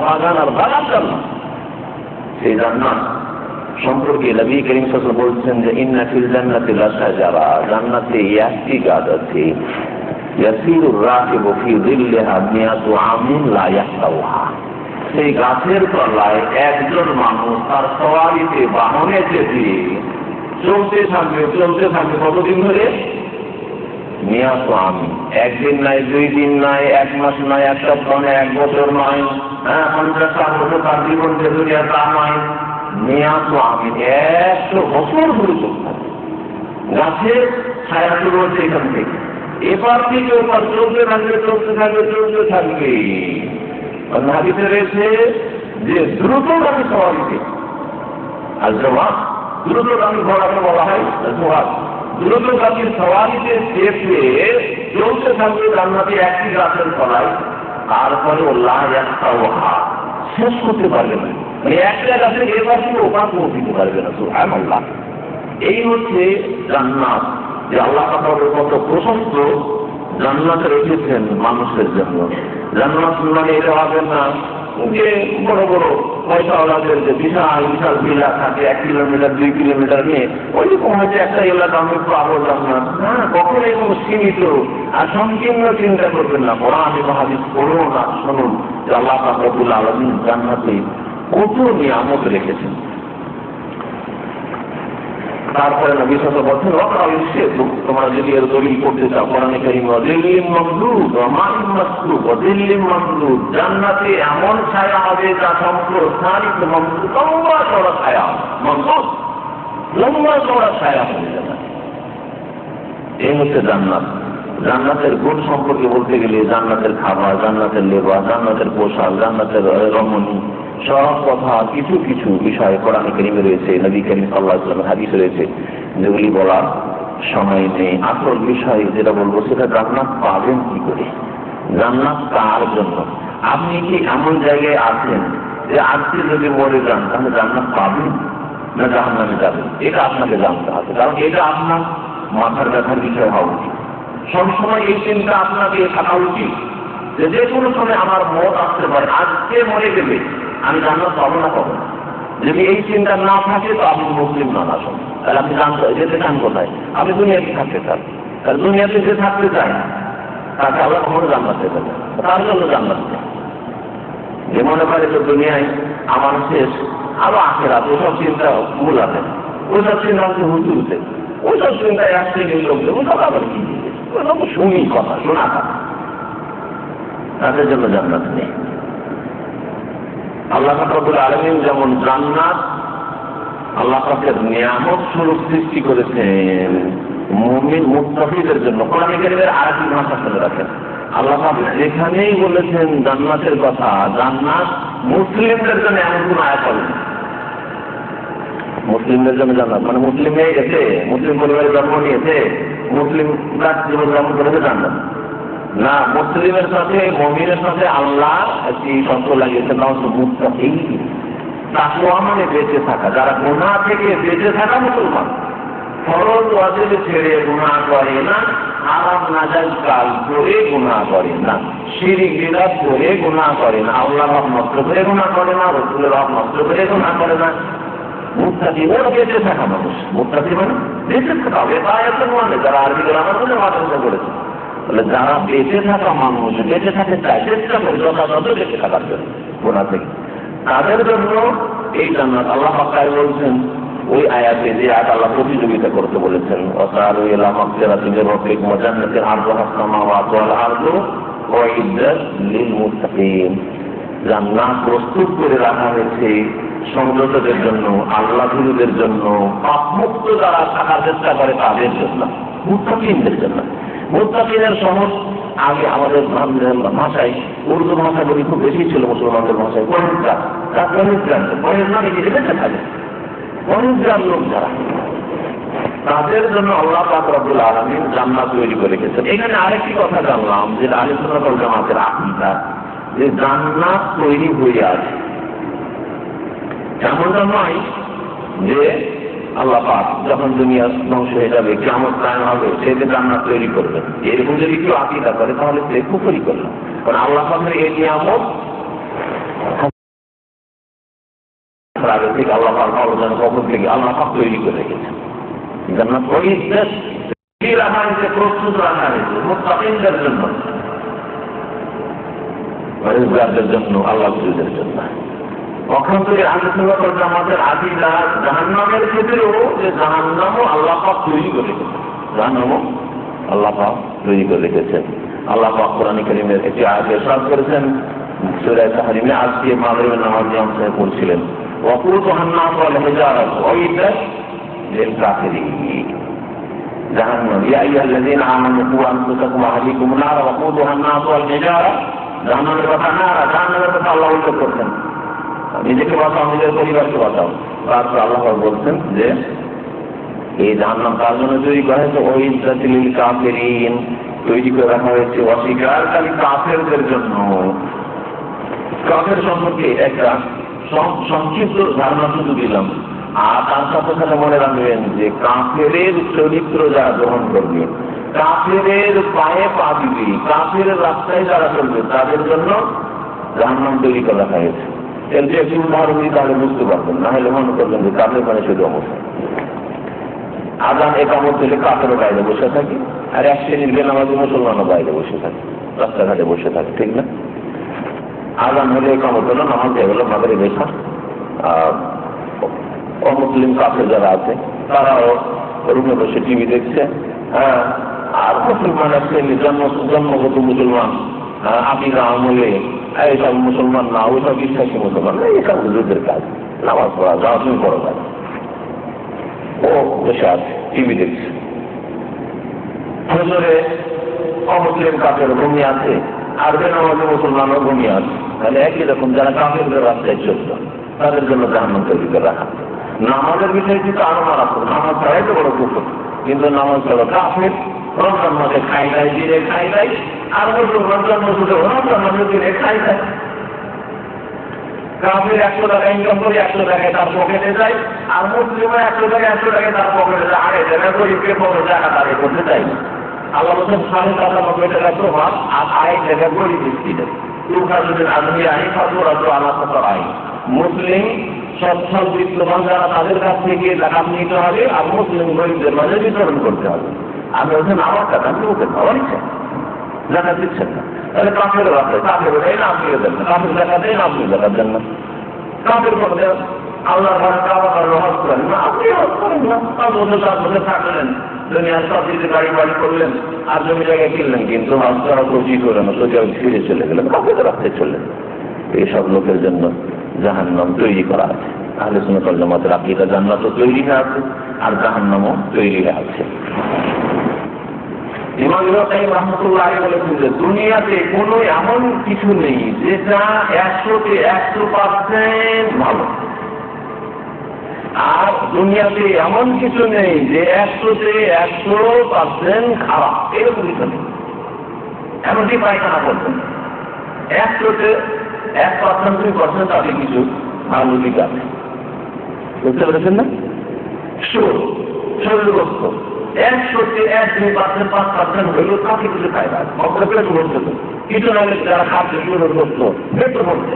বাগান আর বাগান জান্নাত। সেই জান্নাত সম্পর্কে নবী করিম সাল্লাল্লাহু আলাইহি ওয়াসাল্লাম বলছেন যে ইন্না ফিল জান্নাতি লাশাজারা, জান্নাতে একটি গাছ আছে, ইয়াসিরুর রাকিবু ফি যিল্লিহা মিয়াতু আমিন লা ইয়াহতাউহা। সেই গাছের তলায় একজন মানুষ তার সওয়ারিতে বাহনে চেপে চলতে থাকবে কতদিন ধরে? মিয়াতু আমিন, একদিন নয়, 2 দিন নয়, 1 মাস নয়, 1 সপ্তাহ নয়, 1 বছর নয়, 50 বছর তার জীবন দুনিয়া তা নয়, মিয়াতু আমিন 100 বছর ধরে চলতে থাকবে। গাছের ছায়া শুরু হচ্ছে এখান থেকে, এবার থেকে ওপার চলতে থাকবে। হাদিসে রয়েছে যে দ্রুতগামী সওয়ারিকে আর জওয়াব, দ্রুতগামী ঘোড়াকে বলা হয় জওয়াব। দ্রুতগামীর সওয়ারিতে চেপে চলতে থাকবে জান্নাতে একটি গাছের তলায়, তারপরে শেষ করতে পারবে না, একটা গাছের এবার ওপার পৌঁছতে পারবে না। সুবহানাল্লাহ। এই হচ্ছে জান্নাত, যে আল্লাহ পাকের কত প্রশস্ত জান্নাতে রেখেছেন মানুষের জন্য। জান্নাত মানে এটা হবে না যে বড় বড় পয়সাওয়ালাদের যে বিশাল বিশাল ভিলা থাকে 1 কিলোমিটার 2 কিলোমিটার নিয়ে, ওইরকম হচ্ছে একটা এলাকা আমি পাবো জান্নাত। হ্যাঁ, কখনো এরকম সীমিত আর সংকীর্ণ চিন্তা করবেন না। কোরআন এবং হাদিস পড়ুন আর শুনুন যে আল্লাহ পাক রব্বুল আলামিন জান্নাতে কত নিয়ামত রেখেছেন। তারপরে নবী সাল্লাল্লাহু আলাইহি ওয়াসাল্লাম বলেন, তোমরা যদি এর দলিল করতে চাও কোরআনে কারীমে দিল্লিম মামদুদ ওয়া মাইন মাসকুব ওয়া দিল্লিম মামদুদ, জান্নাতে এমন ছায়া হবে যা সম্প্রসারিত মামদুদ, লম্বা চওড়া ছায়া, মামদুদ লম্বা চওড়া ছায়া হবে জান্নাতে। এই হচ্ছে জান্নাত। জান্নাতের গুণ সম্পর্কে বলতে গেলে জান্নাতের খাবার, জান্নাতের লেবাস, জান্নাতের পোশাক, জান্নাতের রমণী, সব কথা কিছু কিছু বিষয় কোরআনে কারীমে রয়েছে, নবী করিম সাল্লাল্লাহু আলাইহি ওয়াসাল্লামের হাদিসে রয়েছে, যেগুলি বলার সময় নেই। আসল বিষয় যেটা বলবো সেটা জান্নাত পাবেন কি করে, জান্নাত কার জন্য। আপনি কি এমন জায়গায় আছেন যে আজকে যদি মরে যান তাহলে জান্নাত পাবেন না জাহান্নামে যাবেন, এটা আপনাকে জানতে হবে। কারণ এটা আপনার মাথার ব্যথার বিষয় হওয়া উচিত। সবসময় এই চিন্তা আপনাকে থাকা উচিত যে কোনো সময় আমার মত আসতে পারে, আজকে মরে গেলে আমি জান্নাত পাবো না পাবো না। যদি এই চিন্তা না থাকে তো আপনি মুসলিম না আসুন, তাহলে আপনি জানতে যেতে চান কোথায়? আপনি দুনিয়াতে থাকতে চান, তাহলে দুনিয়াতে যে থাকতে চায় তাকে আল্লাহ কখনো জান্নাত দেবে না, তার জন্য জান্নাত দেয়। যে মনে করে যে দুনিয়ায় আমার শেষ, আরো আখেরাত, ওসব চিন্তা ভুলাতে, ওইসব চিন্তা হচ্ছে হুজুরতে, ওইসব চিন্তায় আসছে লোকদের, ওসব আবার কি শুনি কথা, শোনা কথা, তাদের জন্য জান্নাত নেই। আল্লাহ পাক রব্বুল আলামিন যেমন জান্নাত আল্লাহ পাকের নিয়ামত স্বরূপ সৃষ্টি করেছেন মুমিন মুত্তাকিদের জন্য। কোরআনে কারীমের আরেকটি ভাষা শুনে রাখেন, আল্লাহ পাক যেখানেই বলেছেন জান্নাতের কথা, জান্নাত মুসলিমদের জন্য এমন কোন আয়াত হবে না। মুসলিমদের জন্য জান্নাত মানে মুসলিম হয়ে গেছে, মুসলিম পরিবারে জন্ম নিয়েছে, মুসলিম জীবন যাপন করেছে, জান্নাত না। মুসলিমের সাথে মুমিনের সাথে আল্লাহ একটি শর্ত লাগিয়েছেন, নাম হচ্ছে মুত্তাকি। তাকওয়া মানে বেঁচে থাকা, যারা গুনাহ থেকে বেঁচে থাকা মুসলমান, ফরজ ওয়াজিব ছেড়ে গুনাহ করে না, হারাম নাজায়েজ কাজ করে গুনাহ করে না, শিরক বিদআত করে গুনাহ করে না, আল্লাহর হক নষ্ট করে গুনাহ করে না, রাসূলের হক নষ্ট করে গুনাহ করে না। মুত্তাকি ওরা বেঁচে থাকা মানুষ। মুত্তাকি মানে বেঁচে থাকা হবে, মানে যারা আরবি গ্রামার বলে মাদ্রাসা করেছে, তাহলে যারা বেঁচে থাকা মানুষ, বেঁচে থাকতে চায়, চেষ্টা করে যথাযথ বেঁচে থাকার জন্য গুনাহ থেকে, তাদের জন্য এই জান্নাত। আল্লাহ পাক বলছেন ওই আয়াতে, যে আয়াত আল্লাহ প্রতিযোগিতা করতে বলেছেন, ওয়াসারু ইলা মাগফিরাতিন মির রাব্বিকুম ওয়া জান্নাতিন আরদুহা আস-সামাওয়াতু ওয়াল আরদু উইদ্দাত লিল মুত্তাকিন। জান্নাত প্রস্তুত করে রাখা হয়েছে সংযতদের জন্য, আল্লাহ ভীরুদের জন্য, পাপমুক্ত যারা থাকার চেষ্টা করে তাদের জন্য, মুত্তাকিনদের জন্য। মুত্তাকিনের সহজ আগে আমাদের ভাষায়, উর্দু ভাষাগুলি খুব বেশি ছিল মুসলমানদের ভাষায়, পরিত্রাণ মানে বেঁচে থাকে, পরিত্রাণ লোক যারা, তাদের জন্য আল্লাহ পাক রব্বুল আলামিন জান্নাত তৈরি করে রেখেছেন। এখানে আরেকটি কথা জানলাম, যে আহলে সুন্নাত ওয়াল জামাতের আকীদা, যে জান্নাত তৈরি হয়ে আছে। এমনটা নয় যে আল্লাহ পাক যখন দুনিয়া ধ্বংস হয়ে যাবে, কিয়ামত কায়েম হবে, সেটা জান্নাত তৈরি করবেন, এরকম যদি কেউ আকীদা করে তাহলে সে কুফরি করল। কারণ আল্লাহ পাকের এই নিয়ামত আগে থেকে আল্লাহ পাক কখন থেকে আল্লাহ পাক তৈরি করে রেখেছেন। জান্নাত রাখা হয়েছে, প্রস্তুত রাখা হয়েছে মুত্তাকিনদের জন্য, পরহেজগারদের জন্য, আল্লাহ ভীরুদের জন্য। কখন থেকে আহলে সুন্নাত ওয়াল জামাতের আকীদা জাহান্নামের ক্ষেত্রেও, যে জাহান্নামও আল্লাহ পাক তৈরি করে রেখেছেন, জাহান্নামও আল্লাহ পাক তৈরি করে রেখেছেন। আল্লাহ পাক কোরআনে কারীমের একটি আয়াতে ইরশাদ করেছেন, সূরা তাহরিমে, আজকে মাগরিবের নামাজে আমরা পড়ছিলেন, ওয়াকুদুহান নাস ওয়াল হিজারাতু উইদ্দাত লিল কাফিরিন। জাহান্নাম, ইয়া আইয়ুহাল্লাযীনা আমানু কু আনফুসাকুম ওয়া আহলিকুম নারা ওয়াকুদুহান নাস ওয়াল হিজারা জাহান্নামের কথা না, জাহান্নামের কথা আল্লাহ উল্লেখ করছেন। নিজেকে বাঁচাও, নিজের পরিবারকে বাঁচাও। তারপর আল্লাহ বলছেন যে এই জাহান্নাম তার জন্য তৈরি করা হয়েছে, ওই ইজ্জাতিল কাফিরিন, তৈরি করে রাখা হয়েছে অস্বীকারী কাফেরদের জন্য। কাফের সম্পর্কে একটা সংক্ষিপ্ত ধারণা শুধু দিলাম, আর তার সাথে সাথে মনে রাখবেন যে কাফেরের চরিত্র যারা গ্রহণ করবে, কাফেরের পায়ে পা দিবে, কাফের রাস্তায় যারা চলবে, তাদের জন্য জাহান্নাম তৈরি করে রাখা হয়েছে। এর যে একটি উদাহরণ দিই তাহলে বুঝতে পারবেন, না হলে মনে করবেন যে কাফের মানে শুধু অবস্থা। আজান একামত হলে কাফেরও বাইরে বসে থাকি, আর এক শ্রেণীর বেনামাজি মুসলমানও বাইরে বসে থাকে, রাস্তাঘাটে বসে থাকে, ঠিক না? আজান হলে একামত হলো, নামাজ হলো মাগরিব এশা। অমুসলিম কাফের যারা আছে তারাও রুমে বসে টিভি দেখছে। আর মুসলমান আছে জন্মগত মুসলমান, আকিদা আমলে এইসব মুসলমান না, ওইসব বিশ্বাসী মুসলমান না, এইসব হুজুরদের কাজ, নামাজ পড়া, যাওয়া তুমি পড়ো কাজ। ও বসে আছে টিভি দেখছে। হুজুরে অমুসলিম কাফের ঘুমিয়ে আছে, আর বেনামাজি মুসলমানও ঘুমিয়ে আছে। তাহলে একই রকম যারা কাফেরদের রাস্তায় চলত তাদের জন্য জাহান্নাম তৈরি করে রাখা। নামাজের বিষয়টি তো আরো মারাত্মক, নামাজ পড়াই তো বড় কুফর, কিন্তু নামাজ পড়ো কাফের। রমজান মাসে খাই দেয়, দিনে খাই দেয়, আর রমজান মাসে রমজান মাসে দিনে খাই দেয়। কাফের 100 টাকা ইনকাম করে 100 টাকায় তার পকেটে যায়, আর মুসলিমরা 100 টাকায় তার পকেটে যায়। আরে যারা গরিবকে বড় টাকা দাঁড়িয়ে করতে চাই না। আল্লাহ বলছেন 90 টাকা প্রভাব, আর আরেক জায়গায় গরিব ব্যক্তি দেয়। মুসলিম সচ্ছল বিত্তবান যারা, তাদের কাছ থেকে জাকাত নিতে হবে, আর মুসলিম গরিবদের মাঝে বিতরণ করতে হবে। আপনি বলছেন আমার টাকা, আপনি ওকে খাওয়ার ইচ্ছা জাকাত দিচ্ছেন না, তাহলে কাফের আছে, কাফের দেয় না, আপনিও দেন না, কাফের জাকাত দেয় না, আপনি জাকাত দেন না। কাফের করতে আল্লাহ হজ করেন না, আপনি হজ করেন না। 5 বছর 7 বছর থাকলেন, দুনিয়ার সব দিকে গাড়ি বাড়ি করলেন, আর জমি জায়গায় কিনলেন, কিন্তু হজ করা কোচিং করলেন না, সোজা ফিরে চলে গেলেন, কাফের রাস্তায় চললেন। এইসব লোকের জন্য জাহান্নাম তৈরি করা আছে। আহলে সুন্নাত ওয়াল জামাতের আকীদা জান্নাতও তৈরি হয়ে আছে, আর জাহান্নামও তৈরি হয়ে আছে। ইমাম ইবনে কাইয়্যিম রাহমাতুল্লাহ আলাইহি বলেছেন যে দুনিয়াতে কোনো এমন কিছু নেই যেটা 100-তে 100% ভালো, আর দুনিয়াতে এমন কিছু নেই যে 100-তে 100% খারাপ। এরকম কিছু নেই। এমনকি পায়খানা করছেন 100-তে 1% 2% তাদের কিছু ভালো দিক আছে, বুঝতে পেরেছেন না? শরীরগ্রস্ত 100-তে 1-2% 5% হইলেও কাকে কিছু খায় না, অপরে পেট ভরছে তো কিছু না হলে যারা খাচ্ছে শরীরগ্রস্ত পেট ভরছে,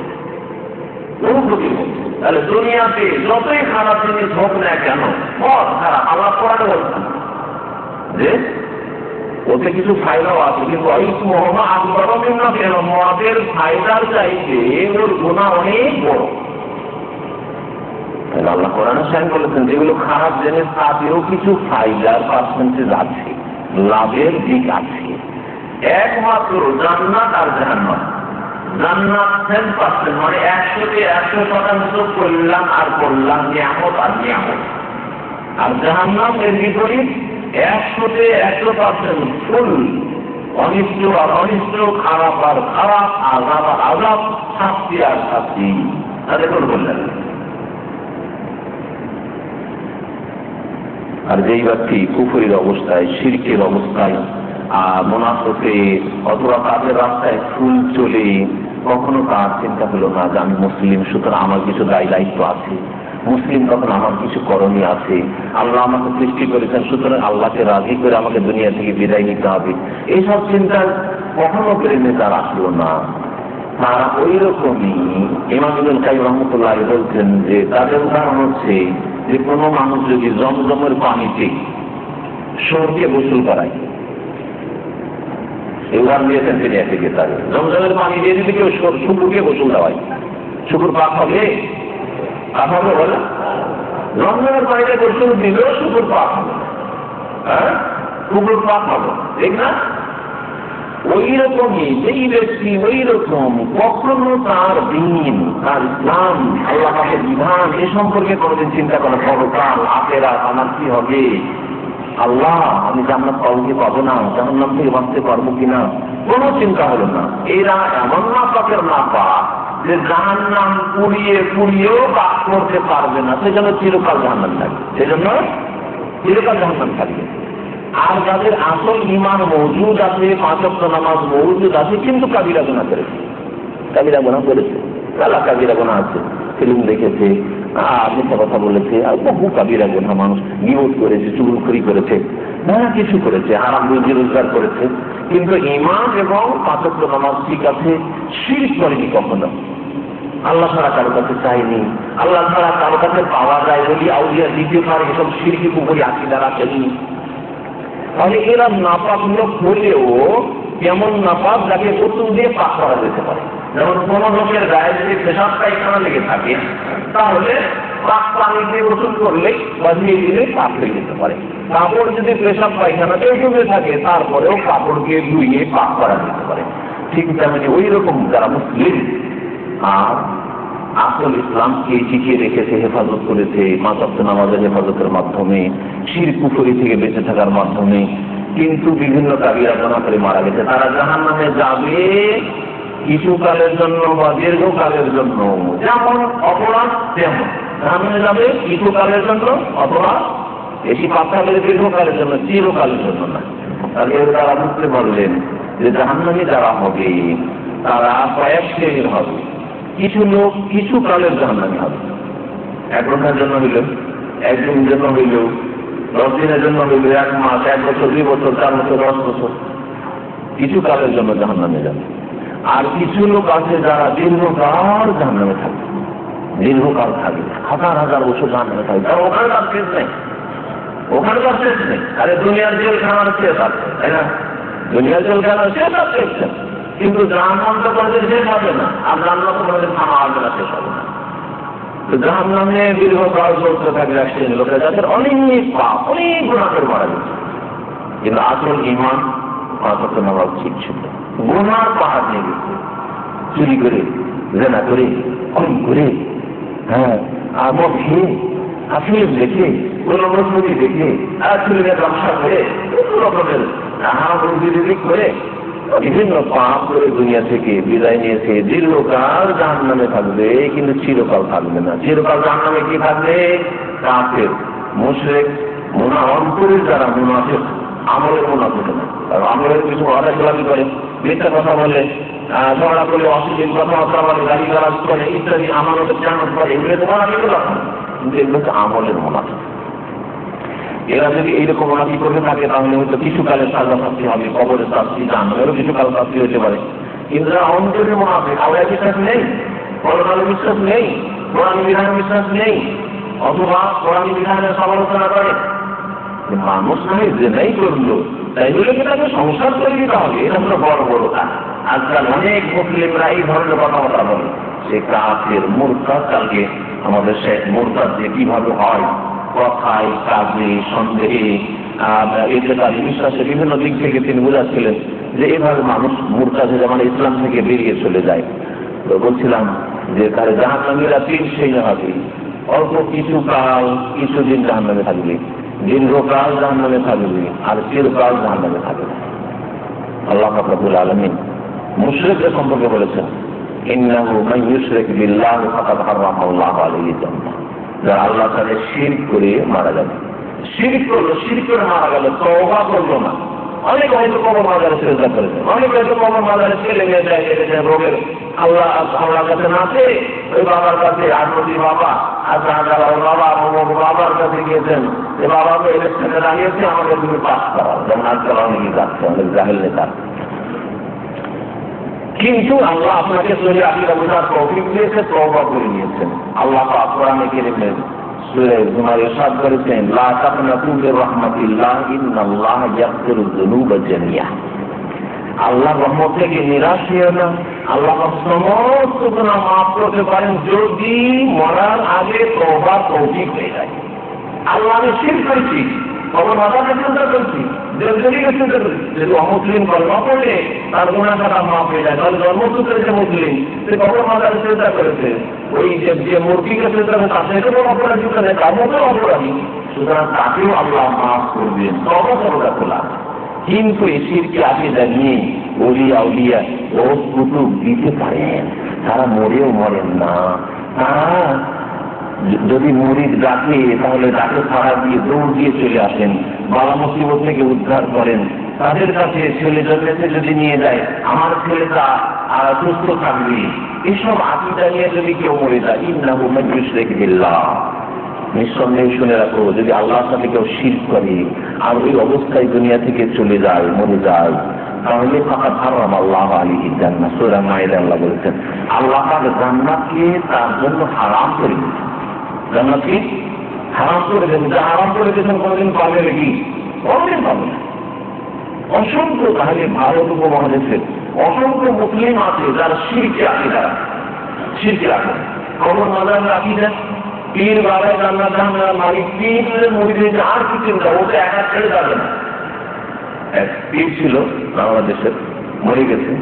বহু ক্ষতি হচ্ছে। তাহলে দুনিয়াতে যতই খারাপ জিনিস হোক না কেন, মদ খারাপ, আল্লাহ কোরআনে বলছেন যে ওতে কিছু ফায়দাও আছে, কিন্তু মদের ফায়দার চাইতে ওর গুনাহ অনেক বড়। আল্লাহ কোরআনে স্বয়ং বলেছেন যেগুলো খারাপ জিনিস তাতেও কিছু ফায়দার পার্সেন্টেজ আছে, লাভের দিক আছে। একমাত্র জান্নাত আর জাহান্নাম, জান্নাত 10%, মানে 100-তে 100% কল্যাণ আর কল্যাণ, নিয়ামত আর নিয়ামত। আর জাহান্নাম এর বিপরীত 100-তে 100% ফুল অনিষ্ট আর অনিষ্ট, খারাপ আর খারাপ, আযাব আর আযাব, শাস্তি আর শাস্তি। তাদের কোনো কল্যাণ নেই। আর যেই ব্যক্তি কুফরির অবস্থায়, শিরকের অবস্থায়, মুনাফিকে অথবা তাদের রাস্তায় ফুল চলে, কখনো তার চিন্তা হলো না যে আমি মুসলিম, সুতরাং আমার কিছু দায়িত্ব আছে, মুসলিম তখন আমার কিছু করণীয় আছে, আল্লাহ আমাকে সৃষ্টি করেছেন, সুতরাং আল্লাহকে রাজি করে আমাকে দুনিয়া থেকে বিদায় নিতে হবে, এইসব চিন্তা কখনো প্রেমে তার আসলো না। তারা ওই রকমই ইমাম ইবনে কাইয়্যিম রাহমাতুল্লাহ আলাইহি বলছেন যে তাদের উদাহরণ হচ্ছে যে কোনো মানুষ যদি জমজমের পানিতে শুয়োরকে গোসল করায়, এই উদাহরণ দিয়েছেন তিনি থেকে, তার জমজমের পানি দিয়ে যদি কেউ শুকুরকে গোসল দেওয়ায়, শুকুর পাক হবে? পাক হবে বলে? জমজমের পানিতে গোসল দিলেও শুকুর পাক হবে, হ্যাঁ, শুকুর পাক হবে, ঠিক না? ওই রকমই যেই ব্যক্তি ওই রকম কখনো তার দিন, তার ইসলাম, আল্লাহ পাকের বিধান এ সম্পর্কে কোনোদিন চিন্তা করে পরকাল, আখিরাত, আমার কি হবে, আল্লাহ আমি জান্নাত পাবো কি পাবো না, জাহান্নাম থেকে বাঁচতে পারবো কিনা, কোনো চিন্তা হলো না। এরা এমন নাপাকের নাপাক যে জাহান্নাম পুড়িয়ে পুড়িয়েও পাক করতে পারবে না, সেজন্য চিরকাল জাহান্নাম থাকবে, সেজন্য চিরকাল জাহান্নাম থাকবে। আর যাদের আসল ঈমান মওজুদ আছে, 5 ওয়াক্ত নামাজ মওজুদ আছে, কিন্তু কাবিরা গুনাহ করেছে, কাবিরা গুনাহ করেছে, কালা কাবিরা গুনাহ আছে, ফিল্ম দেখেছে, মিথ্যা কথা বলেছে, আর বহু কাবিরা গুনাহ, মানুষ গীবত করেছে, চুগলখড়ি করেছে, নানা কিছু করেছে, হারাম রুজি রোজগার করেছে, কিন্তু ঈমান এবং 5 ওয়াক্ত নামাজ ঠিক আছে, শিরক করেনি কখনো, আল্লাহ ছাড়া কারো কাছে চাইনি, আল্লাহ ছাড়া কারো কাছে পাওয়া যায় বলি আউলিয়া দিতে পারে, এসব শিরকি কুফরি আকীদা রাখেনি। তাহলে এরা নাপাক লোক হলেও কেমন নাপাক যাকে গোসল দিয়ে পাক করা যেতে পারে। যেমন কোন লোকের গায়ে যদি পেশাব পায়খানা লেগে থাকে, তাহলে পাক পানি দিয়ে গোসল করলে বাজিয়ে দিলে পাক হয়ে যেতে পারে। কাপড় যদি পেশাব পায়খানাতে ডুবে থাকে, তারপরেও কাপড়কে ধুইয়ে পাক করা যেতে পারে। ঠিক তেমনি ওই রকম যারা মুসলিম আর আসল ইসলামকে টিকিয়ে রেখেছে, হেফাজত করেছে, 5 ওয়াক্ত নামাজের হেফাজতের মাধ্যমে, শিরক কুফরি থেকে বেঁচে থাকার মাধ্যমে, কিন্তু বিভিন্ন কাবিরা গুনাহ করে মারা গেছে, তারা জাহান্নামে যাবে কিছুকালের জন্য বা দীর্ঘকালের জন্য। যেমন অপরাধ তেমন জাহান্নামে যাবে কিছুকালের জন্য, অথবা বেশি পাতালের দীর্ঘকালের জন্য, চিরকালের জন্য না। তাহলে এর দ্বারা বুঝতে পারলেন যে জাহান্নামে যারা হবে তারা কয়েক শ্রেণীর হবে। কিছু লোক কিছু কালের জাহান্নামী হবে, 1 ঘন্টার জন্য হইল, 1 দিনের জন্য হইল, 10 দিনের জন্য হইল, 1 মাস, 1 বছর, 2 বছর, 4 বছর, 10 বছর, কিছু কালের জন্য জাহান্নামে যাবে। আর কিছু লোক আছে যারা দীর্ঘকাল জাহান্নামে থাকবে, দীর্ঘকাল থাকবে, হাজার হাজার বছর জাহান্নামে থাকবে, কারণ ওখানকার শেষ নেই, ওখানকার শেষ নেই। আরে দুনিয়ার জেলখানার শেষ আছে, তাই না? দুনিয়ার জেলখানার শেষ আছে, কিন্তু জাহান্নাম তো কোনদিন শেষ হবে না, আর জান্নাত কোনদিন থামা হবে না, শেষ হবে না। তো জাহান্নামে দীর্ঘকাল চলতে থাকবে এক শ্রেণীর লোকেরা, যাদের অনেক পাপ, অনেক গুনাহ করে মারা গেছে, কিন্তু আসল ঈমান 5 ওয়াক্ত নামাজ ঠিক ছিল, গুনার পাহাড় নিয়ে গেছে, চুরি করে, জেনা করে, খুন করে, আর মদ খেয়ে, ফিল্ম দেখে, কোন মুভি দেখে, আর ফিল্মের ব্যবসা করে, বিভিন্ন রকমের হারাম রুজি রুজি করে, বিভিন্ন পাপ করে দুনিয়া থেকে বিদায় নিয়েছে, দীর্ঘকাল জাহান্নামে থাকবে, কিন্তু চিরকাল থাকবে না। চিরকাল জাহান্নামে কি থাকবে? কাফের, মুশরিক, অন্তরের যারা মুনাফিক, আমলের মুনাফিক না, আমলের কিছু অরাজকামি করে, মিথ্যা কথা বলে, ঝগড়া করলে, অশ্লীল কথাবার্তা বলে, গাড়ি গালাজ করে, ইত্যাদি আমানতের খেয়ানত করে, এগুলো তো মুনাফিক লক্ষণ, কিন্তু এগুলো হচ্ছে আমলের মুনাফিক। এরা যদি এইরকম অনাদি করে থাকে, তাহলে হয়তো কিছুকালের সাজা শাস্তি হবে, কবরের শাস্তি, জাহান্নামেরও কিছুকাল শাস্তি হতে পারে। কিন্তু যারা অন্তরে মুনাফিক, আল্লাহ বিশ্বাস নেই, পরকালে বিশ্বাস নেই, কোরআন বিধানে বিশ্বাস নেই, অথবা কোরআন বিধানের সমালোচনা করে, মানুষ নয় যে নাই করলো, তাই বলে কি তাকে সংসার করে দিতে হবে? এটা হলো বড় বড় কাজ। আজকাল অনেক মুসলিমরা এই ধরনের কথাবার্তা বলে, সে কাফের, মুরতাদ। কালকে আমাদের শেখ মুরতাদ যে কিভাবে হয়, কথায়, কাজে, সন্দেহে, ইতিকাদে, বিশ্বাসে, বিভিন্ন দিক থেকে তিনি বুঝাচ্ছিলেন যে এভাবে মানুষ মুরতাদ হয়ে মানে ইসলাম থেকে বেরিয়ে চলে যায়। তো বলছিলাম যে তার জাহান্নামীরা 3 শ্রেণী হবে, অল্প কিছু কাল, কিছুদিন জাহান্নামে থাকবে, দীর্ঘকাল জাহান্নামে থাকবে, আর চিরকাল জাহান্নামে থাকবে। আল্লাহ রাব্বুল আলামিন মুশরিকদের সম্পর্কে বলেছেন, ইন্নাহু মান ইউশরিক বিল্লাহি ফাকাদ হারামাল্লাহু আলাইহিল জান্নাহ। যারা আল্লাহর সাথে শিরক করে মারা যাবে, শিরক করলো, শিরক করে মারা গেল, তওবা করলো না। অনেক হয়তো কবর মাজারে সিজদা করেছে, অনেক হয়তো কবর মাজারে ছেলে মেয়ে যায় রোগের, আল্লাহর কাছে না আছে, ওই বাবার কাছে, আটমতি বাবা, বাবার কাছে গিয়েছেন যে বাবা তো ইলেকশনে দাঁড়িয়েছে, আমাকে তুমি পাস করাও। যেমন আজকাল অনেকে যাচ্ছে, অনেক জাহেল নেতা। কিন্তু আল্লাহ আপনাকে সহি আকীদা বোঝার তৌফিক দিয়েছে, তওবা করে নিয়েছেন। আল্লাহ পাক কোরআনে কারীমে সূরা জুমার ইরশাদ করেছেন, লা তাকনাতু মির রাহমাতিল্লাহ ইন্নাল্লাহ ইয়াগফিরুয যুনুবা জামিআ। আল্লাহর রহমত থেকে নিরাশ হইও না, আল্লাহ সমস্ত গুনাহ মাফ করতে পারেন যদি মরার আগে তওবার তৌফিক হয়ে যায়। আল্লাহ আমি শিরক করেছি, কবর মাজারে সিজদা করেছি, যদি অমুসলিম কলমা পড়লে তার গুনাহ খাতা মাফ হয়ে যায়। তাহলে জন্মসূত্রে যে মুসলিম, সে কবর মাজারে সিজদা করেছে, ওই যে মূর্তিকে সিজদা করে তাকে কোনো অপরাধী করে, তার মতো অপরাধী, সুতরাং তাকেও আল্লাহ মাফ করবেন, তওবা খোলা। কিন্তু এই শিরকি আকীদা নিয়ে ওলি আউলিয়া ও কুতুব দিতে পারেন, তারা মরেও মরেন না। তারা যদি মরিদ ডাকে তাহলে ডাকে সাড়া দিয়ে দৌড় দিয়ে চলে আসেন, বালা মুসিবত থেকে উদ্ধার করেন। তাদের কাছে ছেলে জন্মেছে যদি নিয়ে যায়, আমার ছেলেটা সুস্থ থাকবে, এসব আকিদা নিয়ে যদি কেউ মরে যায়, ইন্নাহু মান ইউশরিক বিল্লাহ, নিঃসন্দেহে শুনে রাখো, যদি আল্লাহর সাথে কেউ শিরক করে আর ওই অবস্থায় দুনিয়া থেকে চলে যায়, মরে যায়, তাহলে ফাকাদ হারাম আল্লাহু আলাইহি জান্নাহ। সূরা মায়েদা আল্লাহ বলেছেন, আল্লাহ পাক জান্নাতকে তার জন্য হারাম করে দিয়েছেন। জান্নাতকে হারাম করে দিয়েছেন। যা হারাম করে দিয়েছেন কোনদিন পাবে নাকি? কোনদিন পাবে না। অসংখ্য, তাহলে ভারত উপমহাদেশের অসংখ্য মুসলিম আছে যারা শিরকে আকীদা রাখে, কবর মাজার আকীদা, পীর বাবায় জান্নাত জাহান্নামের মালিক, পীরের মুরিদের আর কি চিন্তা, ওটা একা ছেড়ে যাবে না। এক পীর ছিল বাংলাদেশের, মরে গেছে,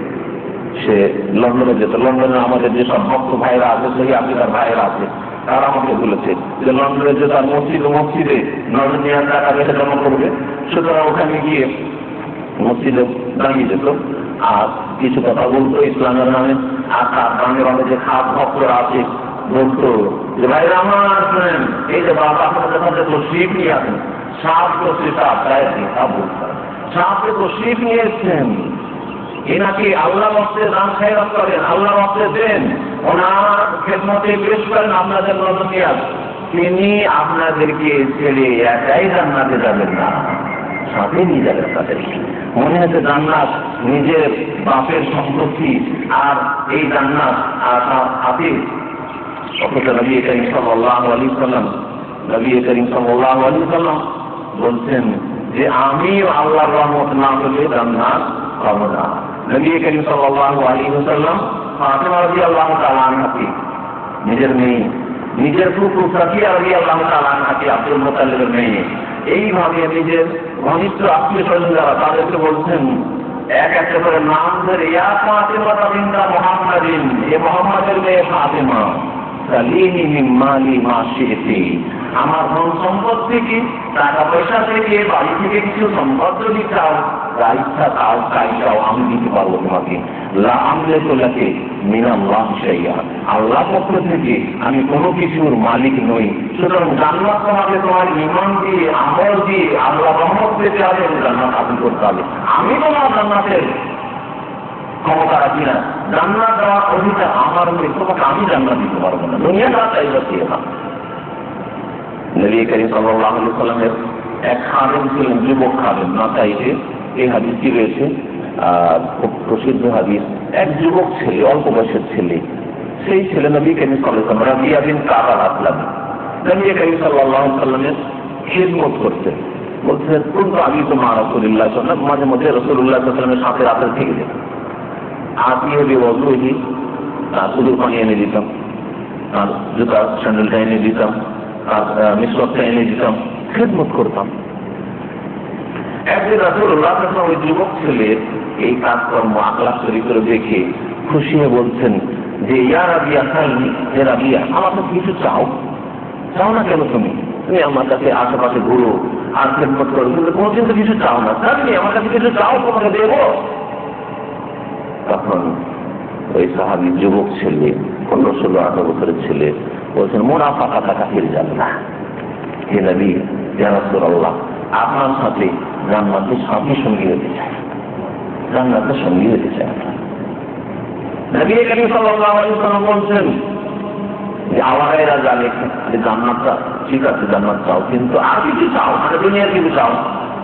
সে লন্ডনে যেত। লন্ডনে আমাদের যেসব ভক্ত ভাইরা আছে, সেই আকিদার ভাইরা আছে, তারা আমাকে বলেছে যে লন্ডনে যে তার মসজিদে নজর নেওয়ার টাকা বেশি জমা করবে, সুতরাং ওখানে গিয়ে মসজিদে দাঁড়িয়ে যেত আর কিছু কথা বলতো ইসলামের নামে। আর তার গ্রামের অনেকে খাস ভক্তরা আছে, বলতো যে ভাইরা আমার শুনেন, এই যে বাবা আপনাদের কাছে তো শিব নিয়ে আসেন, সাপ তো সাপে তো শিব নিয়ে এসছেন, এনাকে আল্লাহ বস্তে দান খায়রাত করেন, আল্লাহ বস্তে দেন, ওনার খেদমতে পেশ করেন আপনাদের নজর নিয়ে আসেন, তিনি আপনাদেরকে ছেড়ে একাই জান্নাতে যাবেন না, সাথে নিয়ে যাবেন তাদেরকে। মনে হচ্ছে জান্নাত নিজের বাপের সম্পত্তি, আর এই জান্নাত আর তার হাতে। অথচ নবী করিম সাল্লাল্লাহু আলাইহি ওয়াসাল্লাম বলছেন যে আমি আল্লাহর রহমত না পেলে জান্নাত পাবো না। নবী করিম সাল্লাল্লাহু আলাইহি ওয়াসাল্লাম ফাতিমা রাদিয়াল্লাহু তাআলা আনহাকে, নিজের মেয়ে, নিজের ফুফু সাফিয়া রাদিয়াল্লাহু তাআলা আনহাকে, আব্দুল মুত্তালিবের মেয়ে, এইভাবে নিজের ঘনিষ্ঠ আত্মীয় স্বজন যারা, তাদেরকে বলছেন এক একটা করে নাম ধরে, ইয়া ফাতিমা বিনতে মুহাম্মাদিন, এ মুহাম্মাদের মেয়ে ফাতিমা, সালিনি মিন মালি মা শি'তি, আমার ধন সম্পদ থেকে, টাকা পয়সা থেকে, বাড়ি থেকে কিছু সম্পদ যদি চাও, যা ইচ্ছা তাও তাই চাও, আমি দিতে পারবো তোমাকে। লা আমলিকু লাকি মিনাল্লাহি শাইআ, আল্লাহর পক্ষ থেকে আমি কোনো কিছুর মালিক নই। সুতরাং জান্নাত তোমাকে তোমার ঈমান দিয়ে, আমল দিয়ে, আল্লাহর রহমত পেতে হবে, জান্নাত হাসিল করতে হবে। আমি তোমার জান্নাতের ক্ষমতা রাখি না, জান্নাত দেওয়ার অধিকার আমার নেই, তোমাকে আমি জান্নাত দিতে পারবো না, দুনিয়া না চাইবে দিয়ে না। নবী করিম সাল্লাল্লাহু আলাইহি ওয়াসাল্লামের এক খাদেম ছিলেন, যুবক খাদেম, নাসাইতে এই হাদিসটি রয়েছে, খুব প্রসিদ্ধ হাদিস। এক যুবক ছেলে, অল্প বয়সের ছেলে, সেই ছেলে নবী করিম সাল্লাল্লাহু আলাইহি ওয়াসাল্লাম রাবিয়া বিন কাব আল-আসলামী, নবী করিম সাল্লাল্লাহু আলাইহি ওয়াসাল্লামের খিদমত করতেন। বলছেন কুনতু আবিতু মা রাসূলিল্লাহ সাল্লাল্লাহু আলাইহি ওয়াসাল্লাম, মাঝে মধ্যে রাসূলুল্লাহ সাল্লাল্লাহু আলাইহি ওয়াসাল্লামের সাথে রাতে থেকে যেত। আতিয়ে বিওযুহি, শুধু পানি এনে দিতাম, আর জুতা স্যান্ডেলটা এনে দিতাম, আর মিসওয়াকটা এনে দিতাম, খিদমত করতাম। একদিন রাসূলুল্লাহ সাল্লাল্লাহু আলাইহি ওয়াসাল্লাম ওই যুবক ছেলের এই কাজকর্ম, আখলাক চরিত্র দেখে খুশি হয়ে বলছেন যে ইয়া রাবিয়া, খাইনি, হে রাবিয়া, আমার কাছে কিছু চাও না কেন? তুমি আমার কাছে আশেপাশে ঘুরো আর খিদমত করো, কিন্তু কোনোদিন তো কিছু চাও না। জানি আমার কাছে কিছু চাও, তোমাকে দেবো। তখন ওই সাহাবী যুবক ছেলে, 15-16-18 বছরের ছেলে বলছেন, মুনাফাকা টাকা ফিরে যাবে না, হে নবী, ইয়া রাসূলুল্লাহ, আপনার সাথে জান্নাতের সাথী সঙ্গী হতে চাই, জান্নাতের সঙ্গী হতে চাই। নবী করিম সাল্লাল্লাহু আলাইহি ওয়াসাল্লাম বলছেন যে আওয়ারা জানে যে জান্নাতটা ঠিক আছে, জান্নাত চাও, কিন্তু আর কিছু চাও, মানে দুনিয়ার কিছু চাও,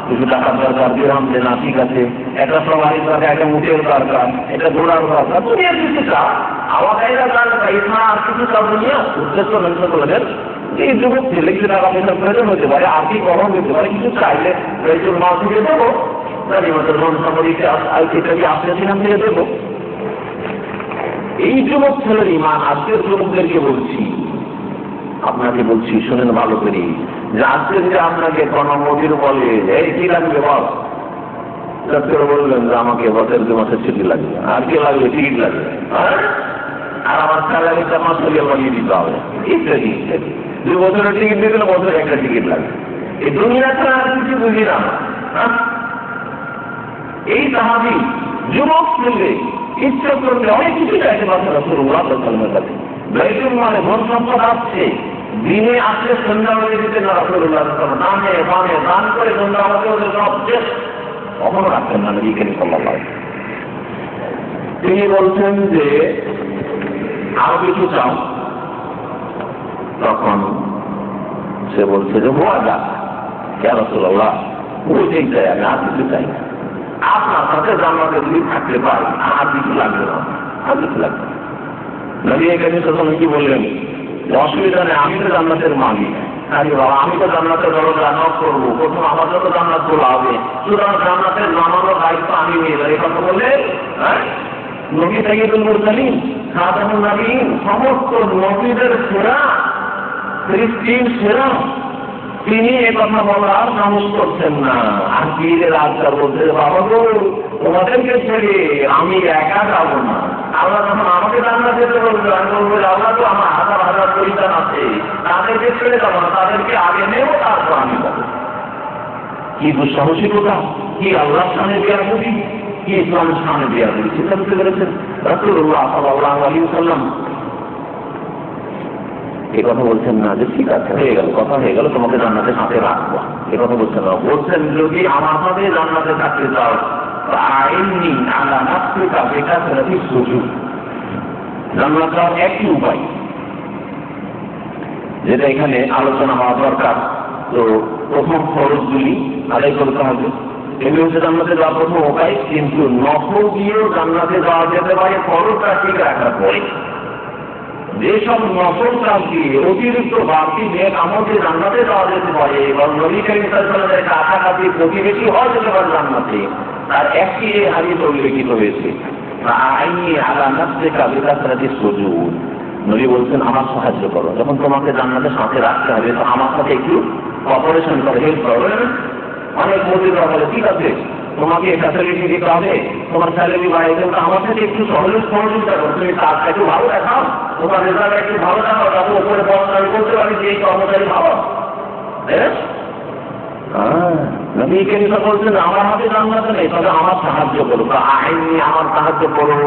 কিছু টাকার দরকার, দিরহাম দেনা, ঠিক আছে, একটা সবারই দরকার, একটা মুঠের দরকার, একটা ঘোড়ার দরকার, দুনিয়ার কিছু চাও, আওয়ারা জানে, এছাড়া আর কিছু চাও দুনিয়া। উদ্দেশ্য নষ্ট করলেন এই যুবক ছেলে কিছু টাকা পয়সার প্রয়োজন হতে পারে, আর্থিক অভাব হতে পারে, কিছু চাইলে প্রয়োজন মাল থেকে দেবো, আসছিলাম থেকে দেবো। এই যুবক ছেলের ইমান, আজকের যুবকদেরকে বলছি, আপনাকে বলছি, শোনেন ভালো করে, যে আজকে যে আপনাকে কোনো মজুর বলে এই কি লাগবে বল, বললেন যে আমাকে বছর 2 মাসের ছুটি লাগবে, আর কি লাগবে, টিকিট লাগবে, আর আমার স্যালারিটা মাস হলে বানিয়ে দিতে হবে, ইত্যাদি ইত্যাদি। 2 বছরের টিকিট দিয়ে দিলে বছরে একটা টিকিট লাগবে। এই দুনিয়া ছাড়া আর কিছু বুঝি না। এই সাহাবী যুবক ছেলে ইচ্ছা করলে অনেক কিছু চাইতে পারছে রাসূলুল্লাহ সাল্লাল্লাহু আলাইহি ওয়াসাল্লামের কাছে। বাইতুল মালে ধন সম্পদ আছে, দিনে আসলে সন্ধ্যা হয়ে দিতেন না রাসূলুল্লাহ সাল্লাল্লাহু আলাইহি ওয়াসাল্লাম, দানে বানে দান করে সন্ধ্যা হতে ওদের সব শেষ, কখনো রাখতেন না নবী করিম সাল্লাল্লাহু আলাইহি ওয়াসাল্লাম। তিনি বলছেন যে আরো কিছু চাও, তখন সে বলছে যে হওয়া যাক ইয়া রাসূলুল্লাহ, ওইটাই চাই আমি, আর কিছু চাই না, আপনার সাথে জান্নাতে যদি থাকতে পারি আর কিছু লাগবে না, আর কিছু লাগবে না। নবী করিম সাল্লাল্লাহু আলাইহি ওয়াসাল্লাম কি বললেন, অসুবিধা নেই, আমি তো জান্নাতের মালিক, আরে বাবা আমি তো জান্নাতের দরজা নক করবো, প্রথম আমার জন্য জান্নাত খোলা হবে, সুতরাং জান্নাতের নামানোর দায়িত্ব আমি নিয়ে যাই। এই কথা বলে নবী সাইয়্যিদুল মুরসালিন খাতামুন নবীয়িন, সমস্ত নবীদের সেরা, সৃষ্টির সেরা, তিনি এ কথা বলার সাহস করছেন না। আর পীরের আজকাল বলতে, বাবা গো তোমাদেরকে ছেড়ে আমি একা যাবো না, আল্লাহ যখন আমাকে জান্নাত যেতে বলবে আমি বলবো আল্লাহ তো আমার হাজার হাজার পরিজন আছে, তাদেরকে ছেড়ে যাবো না, তাদেরকে আগে নেব তারপর আমি যাবো। কি দুঃসাহসিকতা, কি আল্লাহর সামনে দেয়া করি, কি ইসলামের সামনে দেয়া করি, চিন্তা করতে পেরেছেন রাসূলুল্লাহ সাল্লাল্লাহু আলাইহি ওয়াসাল্লাম এই কথা বলছেন না যে ঠিক আছে হয়ে গেল, কথা হয়ে গেল, তোমাকে জান্নাতের সাথে রাখবো, এ কথা বলছেন না। বলছেন যদি আমার সাথে জান্নাতে থাকতে চাও আইনি আলা নাফসিকা বিকাসরাতি সুজুদ, জান্নাত পাওয়ার একটি উপায় যেটা এখানে আলোচনা হওয়া দরকার। তো প্রথম ফরজগুলি আদায় করতে হবে, এগুলি হচ্ছে জান্নাতে যাওয়ার প্রথম উপায়। কিন্তু নফল দিয়েও জান্নাতে যাওয়া যেতে পারে ফরজটা ঠিক রাখার পরে। যেসব নফল কাজ দিয়ে অতিরিক্ত বাড়তি নেক আমল দিয়ে জান্নাতে যাওয়া যেতে পারে এবং নবী করিম সাল্লাল্লাহু আলাইহি ওয়াসাল্লামের কাছাকাছি প্রতিবেশী হওয়া যেতে পারে জান্নাতে, তার একটি এই হাদিসে উল্লেখিত হয়েছে, আইনি আলা নাফসিকা বিকাসরাতি সুজুদ। নবী বলছেন আমার সাহায্য করো, যখন তোমাকে জান্নাতের সাথে রাখতে হবে তো আমার সাথে একটু কপারেশন করে, হেল্প করো। অনেক মসজিদরা বলে ঠিক আছে তোমাকে ফ্যাসিলিটি দিতে হবে, তোমার স্যালারি বাড়াই দেবে, আমার সাথে একটু সহযোগিতা করো, তুমি কাজটা একটু ভালো দেখাও, তোমার রেজাল্ট একটু ভালো দেখাও, যাতে উপরে পড়াশোনা আমি করতে পারি যে এই কর্মচারী ভালো। নবী করিম বলছেন আমার হাতে জান্নাতে নেই, তবে আমার সাহায্য করো, আইনি আমার সাহায্য করো,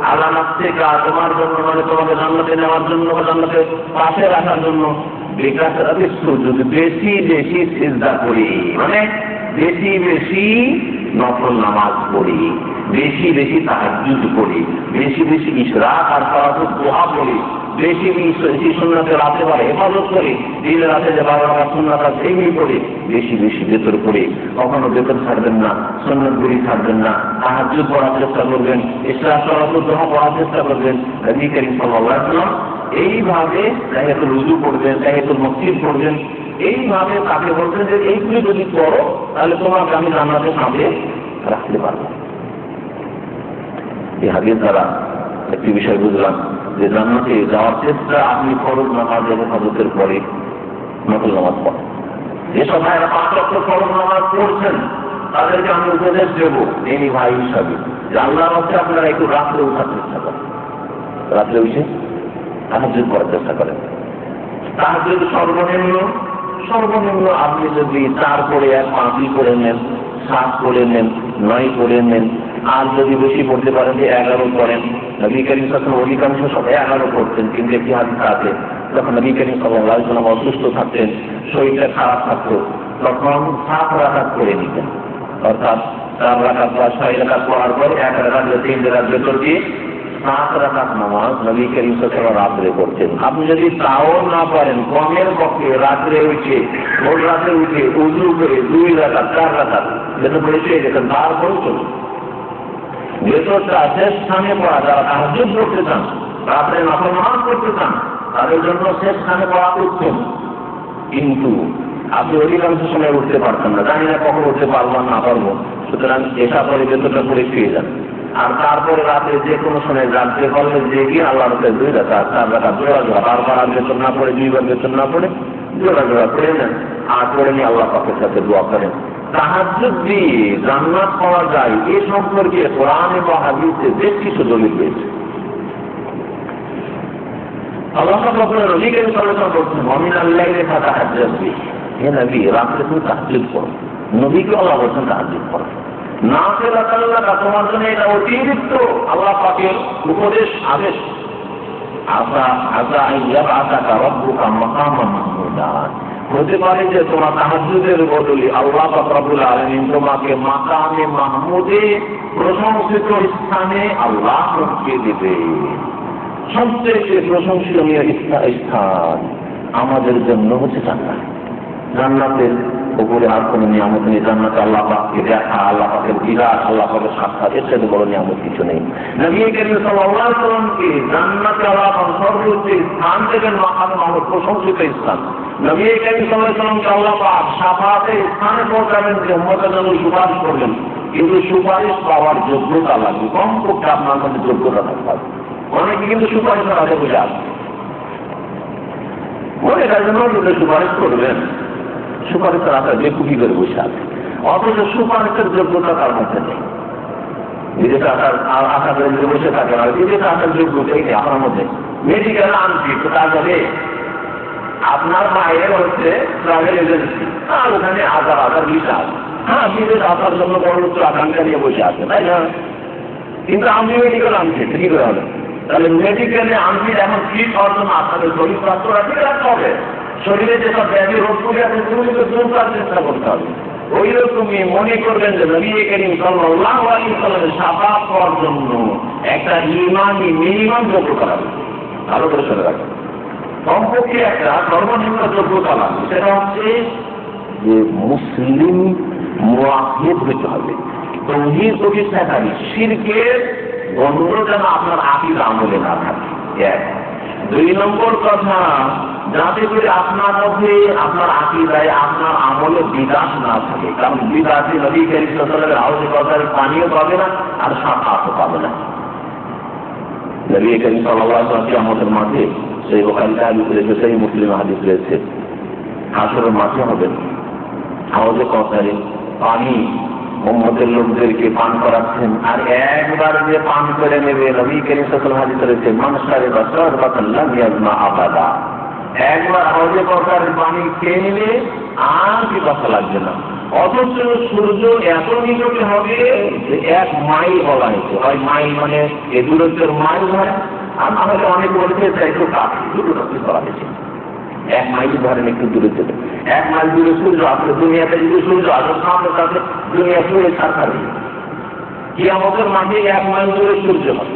আল্লাহ নাফসিকা তোমার জন্য, মানে তোমাকে জান্নাতে নেওয়ার জন্য, জান্নাতে পাশে রাখার জন্য, বিকাসরাতি সুজুদ, বেশি বেশি সিজদা করি, মানে বেশি বেশি নফল নামাজ পড়ি, বেশি বেশি তাহাজ্জুদ করি, বেশি বেশি ইশরাক আর সালাতুদ দুহা পড়ি, বেশি বেশি সুন্নাতে রাতে পারে হেফাজত করি, দিন রাতে যে 12 রাকাত সুন্নাত আছে সেগুলি পড়ি, বেশি বেশি ভেতর পড়ি, কখনো ভেতর ছাড়বেন না, সুন্নাতগুলি ছাড়বেন না, তাহাজ্জুদ পড়ার চেষ্টা করবেন, ইশরাক সালাতুদ দুহা পড়ার চেষ্টা করবেন। নবী করিম সাল্লাল্লাহু আলাইহি ওয়াসাল্লাম এইভাবে তাহিয়াতুল ওযু পড়বেন, তাহিয়াতুল মসজিদ পড়বেন, এইভাবে তাকে বলছেন যে এইগুলি যদি করো তাহলে তোমাকে আমি জান্নাতের সাথে রাখতে পারবো। এই হাদিস দ্বারা একটি বিষয় বুঝলাম যে জান্নাতে যাওয়ার চেষ্টা আপনি ফরজ নামাজ এবং হজরতের পরে নফল নামাজ পড়েন। যেসব ভাইরা 5 ওয়াক্ত ফরজ নামাজ পড়ছেন তাদেরকে আমি উপদেশ দেবো এই ভাই হিসাবে যে আল্লাহর রাস্তে আপনারা একটু রাত্রে উঠার চেষ্টা করেন, রাত্রে উঠে তাহাজ্জুদ করার চেষ্টা করেন। তাহাজ্জুদ সর্বনিম্ন আপনি যদি 4 করে 1 5 করে নেন, 7 করে নেন, 9 করে নেন, আর যদি বেশি পড়তে পারেন যে 11 করেন। নবী করিম সাল্লাল্লাহু আলাইহি ওয়াসাল্লাম অধিকাংশ সময় 11 করতেন, কিন্তু একটি হাদিস আছে যখন নবী করিম সাল্লাল্লাহু আলাইহি ওয়াসাল্লাম অসুস্থ থাকতেন, শরীরটা খারাপ থাকতো, তখন 7 রাকাত করে নিতেন, অর্থাৎ 4 রাকাত বা 6 রাকাত পড়ার পর 1 রাকাত 3 রাকাত ভেতর দিয়ে 7 রাকাত নামাজ নবী করিম সাল্লাল্লাহু আলাইহি ওয়াসাল্লাম রাত্রে করতেন। আপনি যদি তাও না পারেন কমের পক্ষে রাত্রে উঠে ভোর রাতে উঠে উযু করে 2 রাকাত 4 রাকাত যেটা পড়েছে দেখেন, তারপরে চলুন ভেতরটা শেষ স্থানে পড়া। যারা তাহাজ্জুদ করতে চান, রাত্রে নফল নামাজ করতে চান, তাদের জন্য শেষ স্থানে পড়া উত্তম। কিন্তু আপনি অধিকাংশ সময় উঠতে পারছেন না, জানি না কখন উঠতে পারবো না পারবো, সুতরাং এসা পরে ভেতরটা পড়ে ফিরে যান। আর তারপরে রাতে যে কোনো সময় জানতে পারলে যে কি আল্লাহর কাছে 2 রাকাত 4 রাকাত জোড়া জোড়া, তারপর আর বেতন না পড়ে 2 বার বেতন না পড়ে জোড়া জোড়া পড়ে নেন, আর পড়ে নিয়ে আল্লাহ পাকের সাথে দোয়া করেন। তাহাজ্জুদ দিয়ে জান্নাত পাওয়া যায় এ সম্পর্কে কোরআন এবং হাদিসে বেশ কিছু দলিল রয়েছে। আল্লাহ পাক নবী করিম সাল্লাল্লাহু আলাইহি ওয়াসাল্লাম বলেছেন মুমিনাল লাইলি ফাতাহাজ্জাদ বিহি, হে নবী রাতে তুমি তাহাজ্জুদ করো। নবীকে আল্লাহ বলেছেন তাহাজ্জুদ করো। না ফেলাকাল্লাকা, তোমার জন্য এটা অতিরিক্ত আল্লাহ পাকের উপদেশ, আদেশ। হতে পারে যে তোমার তাহাজ্জুদের বদলে আল্লাহ পাক রব্বুল আলামিন তোমাকে মাকামে মাহমুদে প্রশংসিত স্থানে আল্লাহ পৌঁছে দিবে। সবচেয়ে প্রশংসনীয় স্থান আমাদের জন্য হচ্ছে জান্নাত। জান্নাতের উপরে আর কোন নিয়ামত নেই। জান্নাতে আল্লাহ পাককে দেখা, আল্লাহ পাকের দিদার, আল্লাহ পাকের সাক্ষাৎ, এর সাথে বড় নিয়ামত কিছু নেই। নবী করিম সাল্লাল্লাহু আলাইহি ওয়াসাল্লামকে জান্নাতে আল্লাহ পাক সর্বোচ্চ স্থান দেবেন, মাকামে মাহমুদ প্রশংসিত স্থান। নবী করিম সাল্লাল্লাহু আলাইহি ওয়াসাল্লামকে আল্লাহ পাক শাফাআতের স্থানে পৌঁছাবেন, যে উম্মতের জন্য সুপারিশ করবেন। কিন্তু সুপারিশ পাওয়ার যোগ্যতা লাগবে, কমপক্ষে আপনার মধ্যে যোগ্যতা থাকতে হবে। অনেকে কিন্তু সুপারিশের আগে বসে আছে, মনে কাজে নজরে সুপারিশ করবেন, সুপারিশের আশা যে কুকি করে বসে আছে, অথচ সুপারিশের যোগ্যতা তার মধ্যে নেই। বিদেশে আশা করে যদি বসে থাকে, আর বিদেশে আসার যোগ্যতাই নেই আপনার মধ্যে। মেডিকেল আনছি তো তারপরে আপনার মায়ের হচ্ছে ট্রাভেল এজেন্সি, আর ওখানে হাজার হাজার ভিসা আছে। হ্যাঁ, বিদেশ আসার জন্য বড় উচ্চ আকাঙ্ক্ষা নিয়ে বসে আছে, তাই না? কিন্তু আমি মেডিকেল আনছি, কি করে হবে? তাহলে মেডিকেলে আনছি এমন ফিট হওয়ার জন্য আপনাদের শরীর স্বাস্থ্যটা ঠিক রাখতে হবে। শরীরে যেসব ব্যাধি রোগগুলি আছে সেগুলি তো দূর করার চেষ্টা করতে হবে। ওই রকমই মনে করবেন যে নবী করিম সাল্লাল্লাহু আলাইহি ওয়াসাল্লামের শাফাআত পাওয়ার জন্য একটা ইমানি মিনিমাম যোগ্যতা লাগবে। ভালো করে শুনে রাখবেন, কমপক্ষে একটা সর্বনিম্ন যোগ্যতা লাগবে। সেটা হচ্ছে যে মুসলিম মুআহিদ হতে হবে, তাওহীদ প্রতিষ্ঠাকারী, শিরকের গন্ধ যেন আপনার আকীদা আমলে না থাকে। এক। দুই নম্বর কথা, যাতে করে আপনার মধ্যে, আপনার আকীদায়, আপনার আমলে বিদাত না থাকে। কারণ বিদাতে নবী করিম সাল্লাল্লাহু আলাইহি ওয়াসাল্লামের হাউজে কাউসারের পানিও পাবে না, আর শাফাআতও পাবে না। নবী করিম সাল্লাল্লাহু আলাইহি ওয়াসাল্লাম কিয়ামতের মাঠে, সেই বুখারীতে হাদিস রয়েছে, সেই মুসলিম হাদিস রয়েছে, হাসরের মাঠে হবেন, হাউজে কাউসারে পানি উম্মতের লোকদেরকে পান করাচ্ছেন, আর একবার যে পান করে নেবে, নবী করিম সাল্লাল্লাহু আলাইহি ওয়াসাল্লাম হাদিসে রয়েছে, মান শারিবা শারবাতান লাম ইয়াজমা আবাদা। একবার হাউজে কাউসারের পানি খেয়ে নিলে আর পিপাসা লাগবে না। অথচ সূর্য এত নিকটে হবে যে 1 মাইল বলা হয়েছে, হয় মাইল মানে এ দূরত্বের মাইল হয়, আর আমাকে অনেক বলতে চাই তো কাছে দুটো করা হয়েছে। 1 মাইল ধরেন একটু দূরে চলে, 1 মাইল দূরে সূর্য আসলে দুনিয়াতে যদি সূর্য আসলে সামনে তাহলে দুনিয়া পুরো ছাড়। কিয়ামতের মাঠে 1 মাইল দূরে সূর্য হবে,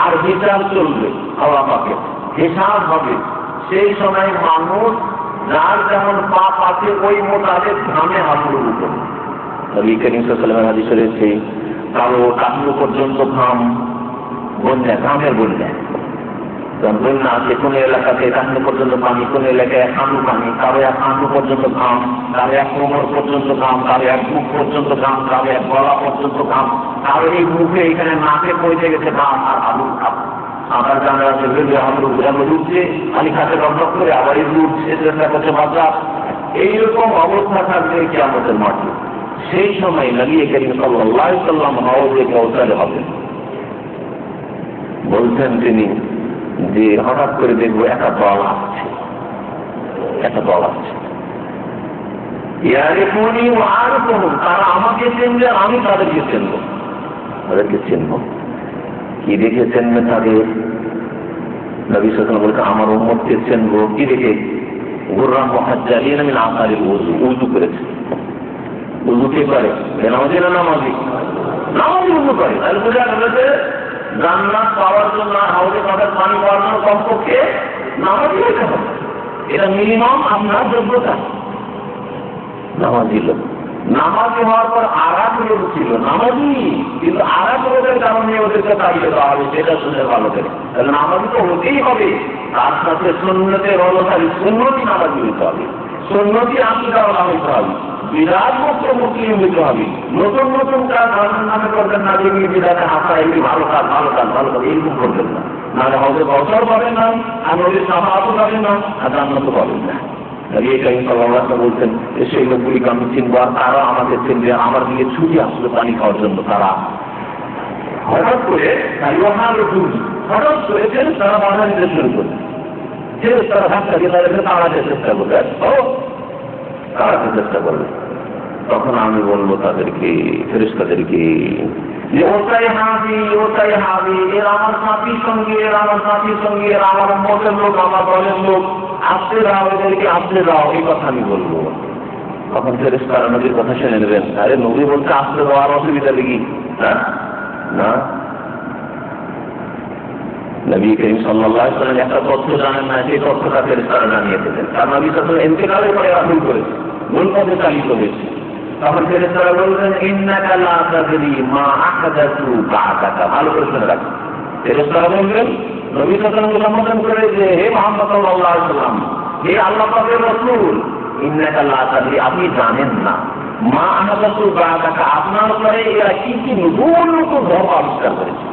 আর হিসাব চলবে, আল্লাহ পাকের হিসাব হবে। সেই সময় মানুষ যার যেমন পাপ আছে ওই মোতাবেক ঘামে হাবুড়ুবু করবে। নবী করিম সাল্লাল্লাহু আলাইহি ওয়াসাল্লামের হাদিসে রয়েছে, কারো কাঁদু পর্যন্ত ঘাম, বন্যা, ঘামের বন্যা। বন্যা আছে কোন এলাকাতে কাঁদু পর্যন্ত পানি, কোন এলাকায় হাঁটু পানি, কারো 1 হাঁটু পর্যন্ত ঘাম, কারো 1 কোমর পর্যন্ত ঘাম, কারো 1 বুক পর্যন্ত ঘাম, কারো 1 গলা পর্যন্ত ঘাম, কারো এই মুখে এখানে নাকে পৌঁছে গেছে ঘাম, আর হাবুড় ঘাম। আমার জানা আছে হাবুড় ঘুরানো উঠছে, পানি খাতে বন্ধ করে আবার এগুলো উঠছে, চেষ্টা করছে বাচ্চা। এইরকম অবস্থা থাকবে কিয়ামতের মাঠে। সেই সময় নবী করিম সাল্লাল্লাহু আলাইহি ওয়াসাল্লাম হাউজে কাউসারে হবেন। বলছেন তিনি যে হঠাৎ করে দেখবো একটা দল আসছে, একটা দল আসছে, ইয়ারিফুনি ওয়া আরিফুহুম, তারা আমাকে চিনবে, আমি তাদেরকে চিনব। তাদেরকে চিনব কি দেখে চিনবে? তাদের নবী সাল্লাল্লাহু আলাইহি ওয়াসাল্লাম বলছেন আমার উম্মতকে চিনব কি দেখে? গুররাম মুহাজ্জালিন মিন আসারিল ওযু, ওযু করেছে। ওযু কে করে? নামাজি না নামাজি? নামাজি ওযু করে। আর বোঝা গেল যে জান্নাত পাওয়ার জন্য, হাউজে কাউসার পানি পাওয়ার জন্য কমপক্ষে নামাজি হতে হবে। এটা মিনিমাম আপনার যোগ্যতা। নামাজি লোক, নামাজি হওয়ার পর আরাক লোক ছিল নামাজি, কিন্তু আরাক লোকের কারণে ওদেরকে তাড়িয়ে দেওয়া হবে, সেটা শুনে ভালো করে। তাহলে নামাজি তো হতেই হবে, তার সাথে সুন্নতের অনুসারী সুন্নতি নামাজি হতে হবে, সুন্নতি আকীদা হতে হবে, বিরাট মুক্ত মুসলিম হতে হবে। নতুন নতুন কাজ ধর্মের নামে করবেন না, যেগুলি বিধানে হাসা, এগুলি ভালো কাজ, ভালো কাজ, ভালো কাজ, এরকম করবেন না। নাহলে হয়তো বছর পাবেন না, আর নদীর সাফাহাতও পাবেন না, আর জান্নাত পাবেন না। নবী করিম সাল্লাল্লাহু আলাইহি ওয়াসাল্লাম বলছেন সেই লোকগুলিকে আমি চিনব, আর তারা আমাকে চিনবে, আমার দিকে ছুটি আসলে পানি খাওয়ার জন্য। তারা হঠাৎ করে হঠাৎ করে তারা বাধা দিতে শুরু করবে, তারা ধাক্কাকে তাদেরকে তাড়াতে চেষ্টা করবে, তাড়াতে চেষ্টা করবে। তখন আমি বলবো তাদেরকে, ফেরেশতাদেরকে, যে ওটাই হাবি, ওটাই হাবি, এর আমার সাথী সঙ্গী, এর আমার সাথী সঙ্গী, এর আমার মতের লোক, আমার দলের লোক, আসতে দাও, এদেরকে আসতে দাও, এই কথা আমি বলবো। তখন ফেরেশতারা নবীর কথা শুনে নেবেন। আরে নবী বলতে আসতে দেওয়ার অসুবিধা দেখি না। নবী করিম সাল্লাল্লাহু আলাইহি ওয়াসাল্লাম একটা তথ্য জানেন না, সেই তথ্যটা ফেরেশতারা জানিয়ে দিতেন। কারণ নবী সাল্লাল্লাহু আলাইহি ওয়াসাল্লাম ইন্তেকালের পরে রাসূল করেছে, মূল পথে চালিত হয়েছে। তখন ফেরেশতারা বলবেন, ইন্নাকা লা তাদরি মা আহদাসু বা'দাকা। ভালো করে শুনে রাখুন। ফেরেশতারা বলবেন নবী সাল্লাল্লাহু আলাইহি ওয়াসাল্লাম সম্বোধন করে যে, হে মুহাম্মদ সাল্লাল্লাহু আলাইহি ওয়াসাল্লাম, হে আল্লাহ পাকের রাসূল, ইন্নাকা লা তাদরি, আপনি জানেন না, মা আহদাসু বা'দাকা, আপনার পরে এরা কি কি নতুন নতুন ধর্ম আবিষ্কার করেছে,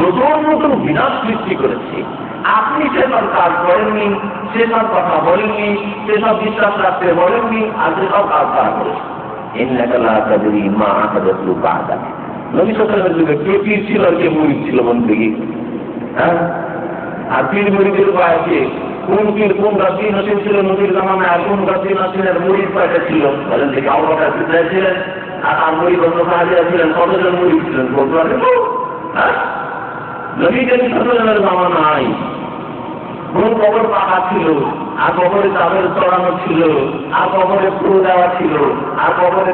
নতুন নতুন বিনাশ সৃষ্টি করেছে। আপনি সেসব কাজ করেননি, সেসব কথা বলেননি, সেসব বিশ্বাস রাখতে বলেননি, আর সেসব কাজ তারা করেছে। ইন্নাকা লা তাদরি মা আহদাসু বা'দাকা। নবী সাল্লাল্লাহু আলাইহি ওয়াসাল্লামের যুগে কে পীর ছিল আর কে মুরিদ ছিল বলুন দেখি? আর পীর মুরিদের বয়সে কোন পীর কোন রাজি নসিব ছিল নবীর জামানায়, আর কোন রাজি নসিবের মুরিদ কয়টা ছিল বলেন দেখি? আবু বকর সিদ্দিক ছিলেন, আর তার মুরিদ অন্য সাহাবীরা ছিলেন, কতজন মুরিদ ছিলেন বলতে পারবেন? নবী করিম সাল্লাল্লাহু আলাইহি ওয়াসাল্লামের জামানায় কোন কবর পাকা ছিল, আর কবরে চাদর চড়ানো ছিল, আর কবরে ফুল দেওয়া ছিল, আর কবরে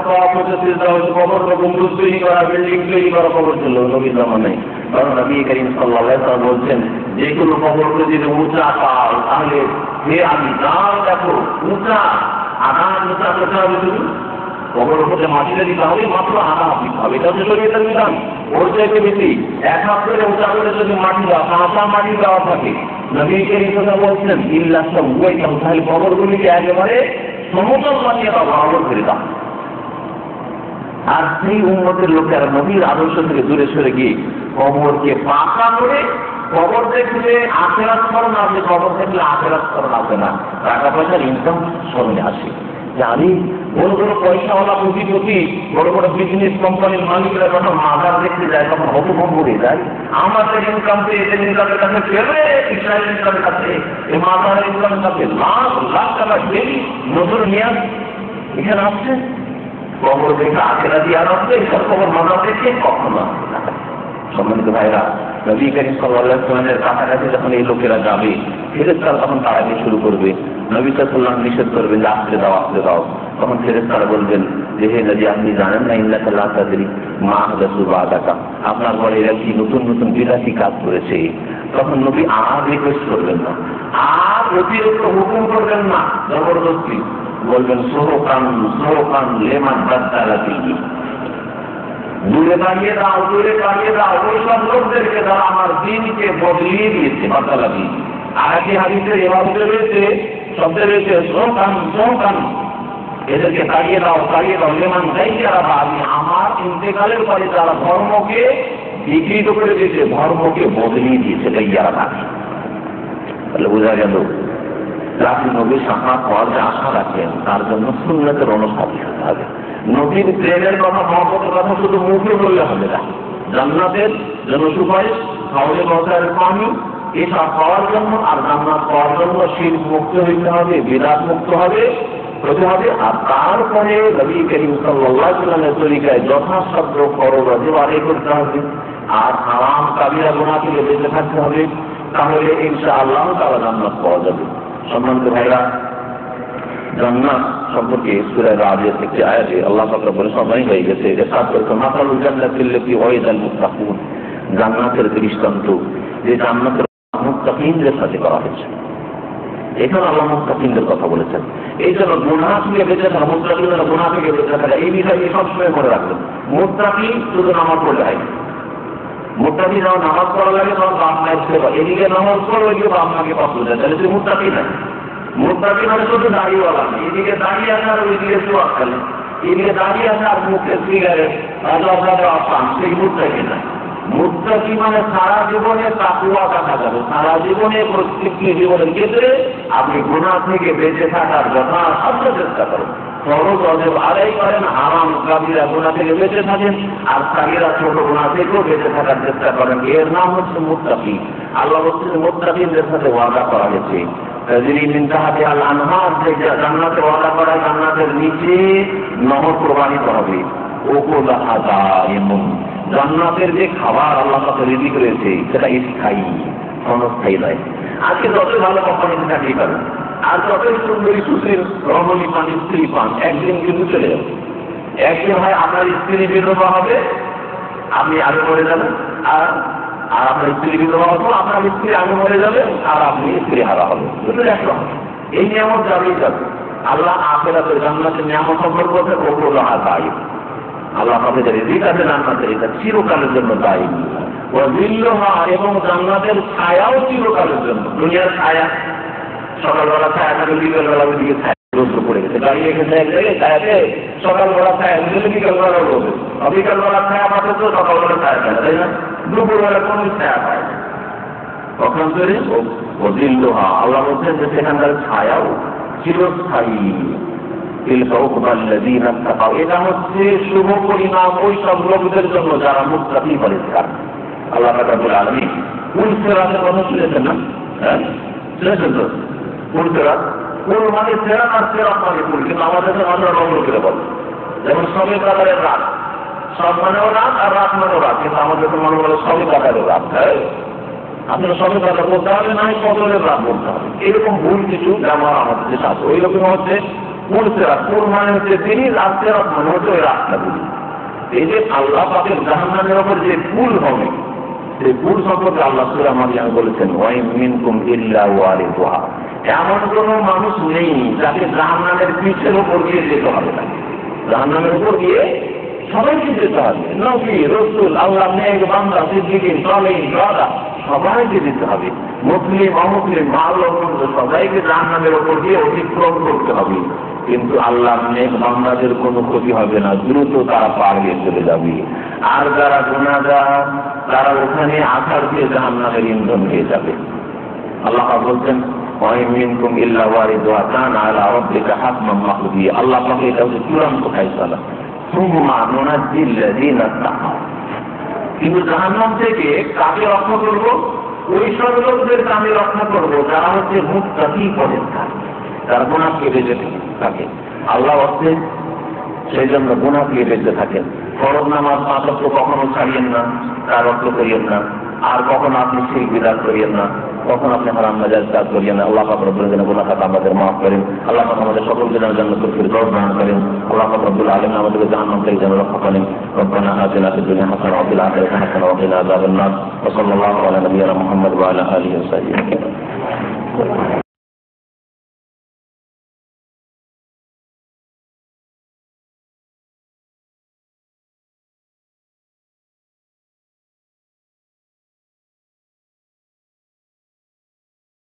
কবর গম্বুজ তৈরি করা, বিল্ডিং তৈরি করা কবর ছিল নবীর জামানায়। কারণ নবী করিম সাল্লাল্লাহু আলাইহি ওয়াসাল্লাম বলছেন, যে কোনো কবরকে যদি উঁচা পাও তাহলে হে আমি দাও দেখো উঁচা আধার উঁচা করতে হবে, শুধু কবর উপরে মাটিটা দিতে হবে, মাত্র আধা দিতে হবে। এটা হচ্ছে শরীয়তের বিধান। ওর চাইতে বেশি এক হাত করে উঁচা করে যদি মাটি দেওয়া, কাঁচা মাটি দেওয়া থাকে, নবী করিম সাল্লাল্লাহু আলাইহি ওয়াসাল্লাম ইল্লা সাওয়াইতাম, তাহলে কবরগুলিকে একেবারে সমতল বানিয়ে দাও, বরাবর করে দাও। আর সেই উম্মতের লোকেরা নবীর আদর্শ থেকে দূরে সরে গিয়ে কবরকে পাকা করে, কবর দেখলে আখেরাত স্মরণ আসে, কবর দেখলে আখেরাত স্মরণ আসে না, টাকা পয়সার ইনকাম স্মরণে আসে। জানি বড় বড় পয়সাওয়ালা পুঁজিপতি, বড় বড় বিজনেস কোম্পানির মালিকরা যখন মাজার দেখতে যায় তখন হতভম্ব হয়ে যায়। আমাদের ইনকাম তো এদের ইনকামের কাছে ফেলে, ইসরায়েল ইনকামের কাছে, এই মাজারের ইনকামের কাছে লাখ লাখ টাকা ডেলি নজর মেয়াদ এখানে আসছে। কবর দেখে আখেরা দিয়ে আর আসছে, এইসব খবর মাজার দেখে কখনো আসছে না। সম্মানিত ভাইরা, নবী করিম সাল্লাল্লাহু আলাইহি ওয়াসাল্লামের কাছাকাছি যখন এই লোকেরা যাবে, ফেরেশতারা তখন তাড়াতে শুরু করবে। নবী সাল্লাল্লাহু আলাইহি ওয়াসাল্লাম নিষেধ করবেন যে আসতে দাও, আসতে দাও। তখন ফেরেশতারা বলবেন যে, হে নবী, আপনি জানেন না ইন্নাকা লা তাদরি মা আহদাসু বা'দাকা, আপনার পরে এরা কি নতুন নতুন বিদাতি কাজ করেছে। তখন নবী আর রিকোয়েস্ট করবেন না, আর অতিরিক্ত হুকুম করবেন না, জবরদস্তি বলবেন সোহকান লেমান বাদদালা বিহি, দূরে দাঁড়িয়ে দাও, দূরে দাঁড়িয়ে দাও ওই সব লোকদেরকে যারা আমার দিনকে বদলিয়ে দিয়েছে, বাদদালা বিহি। আরেকটি হাদিসে এভাবে রয়েছে, শব্দে রয়েছে সোহকান, এদেরকে তাড়িয়ে দাও, তাড়িয়ে দাও, লেমান গাইয়ারা বাদি, আমার ইন্তেকালের পরে যারা ধর্মকে বিকৃত করে দিয়েছে, ধর্মকে বদলিয়ে দিয়েছে, গাইয়ারা বাদি। তাহলে বোঝা গেল আপনি নবীর সাক্ষাৎ হওয়ার যে আশা রাখেন, তার জন্য সুন্নতের অনুসারী হতে হবে। নবীর প্রেমের কথা, মহব্বতের কথা শুধু মুখে বললে হবে না। জান্নাতের জন্য সুপারিশ, হাউজে কাউসারের পানি, এসব পাওয়ার জন্য আর জান্নাত পাওয়ার জন্য শিরক মুক্ত হইতে হবে, বিদআত মুক্ত হতে হবে। আর তারপরে নবী করিম সাল্লাল্লাহু আলাইহি ওয়াসাল্লামের তরিকায় যথাসাধ্য ফরজ ওয়াজিব আদায় করতে হবে, আর হারাম কাবিরা গুনাহ থেকে বেঁচে থাকতে হবে। তাহলে ইনশাআল্লাহ তাআলা জান্নাত পাওয়া যাবে। সম্মানিত ভাইরা, জান্নাত সম্পর্কে সূরা রাদিয়াত একটি আয়াতে আল্লাহ পাক বলে সবাই হয়ে গেছে, ইরশাদ করেছেন, মাসালুল জান্নাতিল্লাতী ওয়াইদাল মুত্তাকুন, জান্নাতের দৃষ্টান্ত যে জান্নাতের মুত্তাকিনদের সাথে করা হয়েছে। এখানে আল্লাহ মুত্তাকিনদের কথা বলেছেন। এই জন্য গুনাহ থেকে বেঁচে থাকা, মুত্তাকিনরা গুনাহ থেকে বেঁচে থাকা, এই বিষয়ে সবসময় মনে রাখবেন। মুত্তাকিন শুধু নামাজ পড়লে হয় না, মুত্তাকি যখন নামাজ পড়া লাগে তখন বাপ মায়ের সেবা, এদিকে নামাজ পড়ো, এদিকে বাপ মাকে পছন্দ যায়, তাহলে তুই মুত্তাকি নাই। মুত্তাকি মানে শুধু দাঁড়িয়েওয়ালা নেই, এদিকে দাঁড়িয়ে আসে আর ওইদিকে সোয়াদ খেলে, এদিকে দাঁড়িয়ে আসে আর মুখে সিগারেট আসান, সেই মুত্তাকি নাই। মুত্তাকি মানে সারা জীবনে তাকওয়া কাটা যাবে, সারা জীবনে প্রত্যেকটি জীবনের ক্ষেত্রে আপনি গুনাহ থেকে বেঁচে থাকার যথাসাধ্য চেষ্টা করেন, ফরজ ওয়াজিব আদায় করেন, হারাম কাবিরা গুনাহ থেকে বেঁচে থাকেন, আর সাগীরা ছোট গুনাহ থেকেও বেঁচে থাকার চেষ্টা করেন। এর নাম হচ্ছে মুত্তাকি। আল্লাহ বলছেন মুত্তাকিনদের সাথে ওয়াদা করা হয়েছে, তাজরি মিন তাহতিহাল আনহার, যে জান্নাতে ওয়াদা করা জান্নাতের নিচে নহর প্রবাহিত হবে। উকুলুহা দাইমুন, জান্নাতের যে খাবার আল্লাহ তাআলা রেডি করেছে সেটা স্থায়ী, ক্ষণস্থায়ী নয়। আজকে যত ভালো কোম্পানিতে চাকরি করেন আর যতই সুন্দরী সুশীল রমণী পান, স্ত্রী পান, একদিন কিন্তু চলে যাবে। একদিন হয় আপনার স্ত্রী বিধবা হবে, আপনি আগে মরে যাবেন, আর আপনার স্ত্রী বিধবা হতো, আপনার স্ত্রী আগে মরে যাবে, আর আপনি স্ত্রী হারা হবে। একরকম এই নিয়ামত যাবেই যাবে। আল্লাহ আখিরাতের জান্নাতের নিয়ামত সম্পর্ক করতে উকুলুহা দাইম, আল্লাহ আমাদের রিজিক আছে জান্নাতের, এটা চিরকালের জন্য দায়ী। ও যিল্লুহা, এবং জান্নাতের ছায়াও চিরকালের জন্য। দুনিয়ার ছায়া সকালবেলা ছায়া থাকে, বিকেলবেলা ওইদিকে ছায়া রোদ্র পড়ে গেছে, দাঁড়িয়ে গেছে এক জায়গায় ছায়াতে, সকালবেলা ছায়া দিলে বিকেলবেলা রোদে, বিকেলবেলা ছায়া পাঠে তো সকালবেলা ছায়া পায়, তাই না? দুপুরবেলা কোন ছায়া পায় তখন তৈরি। ও যিল্লুহা, আল্লাহ বলছেন যে সেখানকার ছায়াও চিরস্থায়ী। এটা হচ্ছে শুভ পরিণাম ওই সব লোকদের জন্য যারা মুত্তাকি পরিষ্কার। আল্লাহ রাব্বুল আলামিন কুল সিরাতের কথা শুনেছেন না? হ্যাঁ, শুনেছেন তো? কুল সিরাত, কুল মানে সিরাত, আর সিরাত মানে কুল, কিন্তু আমাদের আমরা রঙ করে বল। যেমন সবে কাদারের রাত, সব মানেও রাত আর রাত মানেও রাত, কিন্তু আমাদের তো মনে বলে সবে কাদারের রাত। হ্যাঁ, আপনারা সবে কাদা বলতে হবে, না কদরের রাত বলতে হবে। এরকম ভুল কিছু ব্যবহার আমাদের দেশে আছে। ওই রকম হচ্ছে কুল সিরাত, কুল মানে হচ্ছে তিনি, আর সিরাত মানে হচ্ছে ওই রাস্তাগুলি। এই যে আল্লাহ পাকের জাহান্নামের উপর যে কুল হবে, সেই কুল সম্পর্কে আল্লাহ সূরা মারিয়াম বলেছেন, ওয়াইন মিনকুম ইল্লা ওয়ারিদুহা, এমন কোন মানুষ নেই যাকে জাহান্নামের পিঠের উপর দিয়ে যেতে হবে না। জাহান্নামের উপর দিয়ে সবাইকে যেতে হবে, নবী, রাসূল, আল্লাহ, নেক বান্দা, সিদ্দিকিন, সালেহিন, শুহাদা, সবাইকে যেতে হবে। মুসলিম, অমুসলিম, ভালো মন্দ সবাইকে জাহান্নামের উপর দিয়ে অতিক্রম করতে হবে। কিন্তু আল্লাহ নেক বান্দাদের কোনো ক্ষতি হবে না, দ্রুত তারা পার হয়ে চলে যাবে। আর যারা গুনাহগার তারা ওখানে আছাড় দিয়ে জাহান্নামের ইন্ধন হয়ে যাবে। আল্লাহ বলছেন, ওয়াইন মিনকুম ইল্লা ওয়ারিদুহা কানা আলা রাব্বিকা হাতমান মাকদিয়া। আল্লাহ পাকের এটা হচ্ছে চূড়ান্ত ফায়সালা। সুম্মা নুনাজ্জিল লাযিনা তাকাউ, কিন্তু জাহান্নাম থেকে কাকে রক্ষা করবো? ওই সব লোকদেরকে আমি রক্ষা করবো যারা হচ্ছে মুত্তাকি পরিষ্কার, যারা গুনাহ থেকে বেঁচে থাকে। আল্লাহ হচ্ছে সেই জন্য গুনাহ থেকে বেঁচে থাকেন। ফরজ নামাজ 5 ওয়াক্ত কখনো ছাড়িয়েন না, 4 ওয়াক্ত করিয়েন না, আর কখনো আপনি শিরক বিদআত করিয়েন না, কখনো আপনি হারাম নাজায়েজ কাজ করিয়েন না। আল্লাহ পাক রব্বুল আলামিন গুনাহ খাতা আমাদের মাফ করেন। আল্লাহ পাক আমাদের সকলকে জান্নাতুল ফিরদাউস দান করেন। আল্লাহ পাক রব্বুল আলামিন আমাদেরকে জাহান্নাম থেকে যেন রক্ষা করেন। রব্বানা আতিনা ফিদ দুনিয়া হাসানাতাও ওয়া ফিল আখিরাতি হাসানাতাও ওয়া কিনা আযাবান নার। ওয়া সাল্লাল্লাহু আলা নাবিয়িনা মুহাম্মদ ওয়া আলা আলিহি ওয়া সাহবিহি।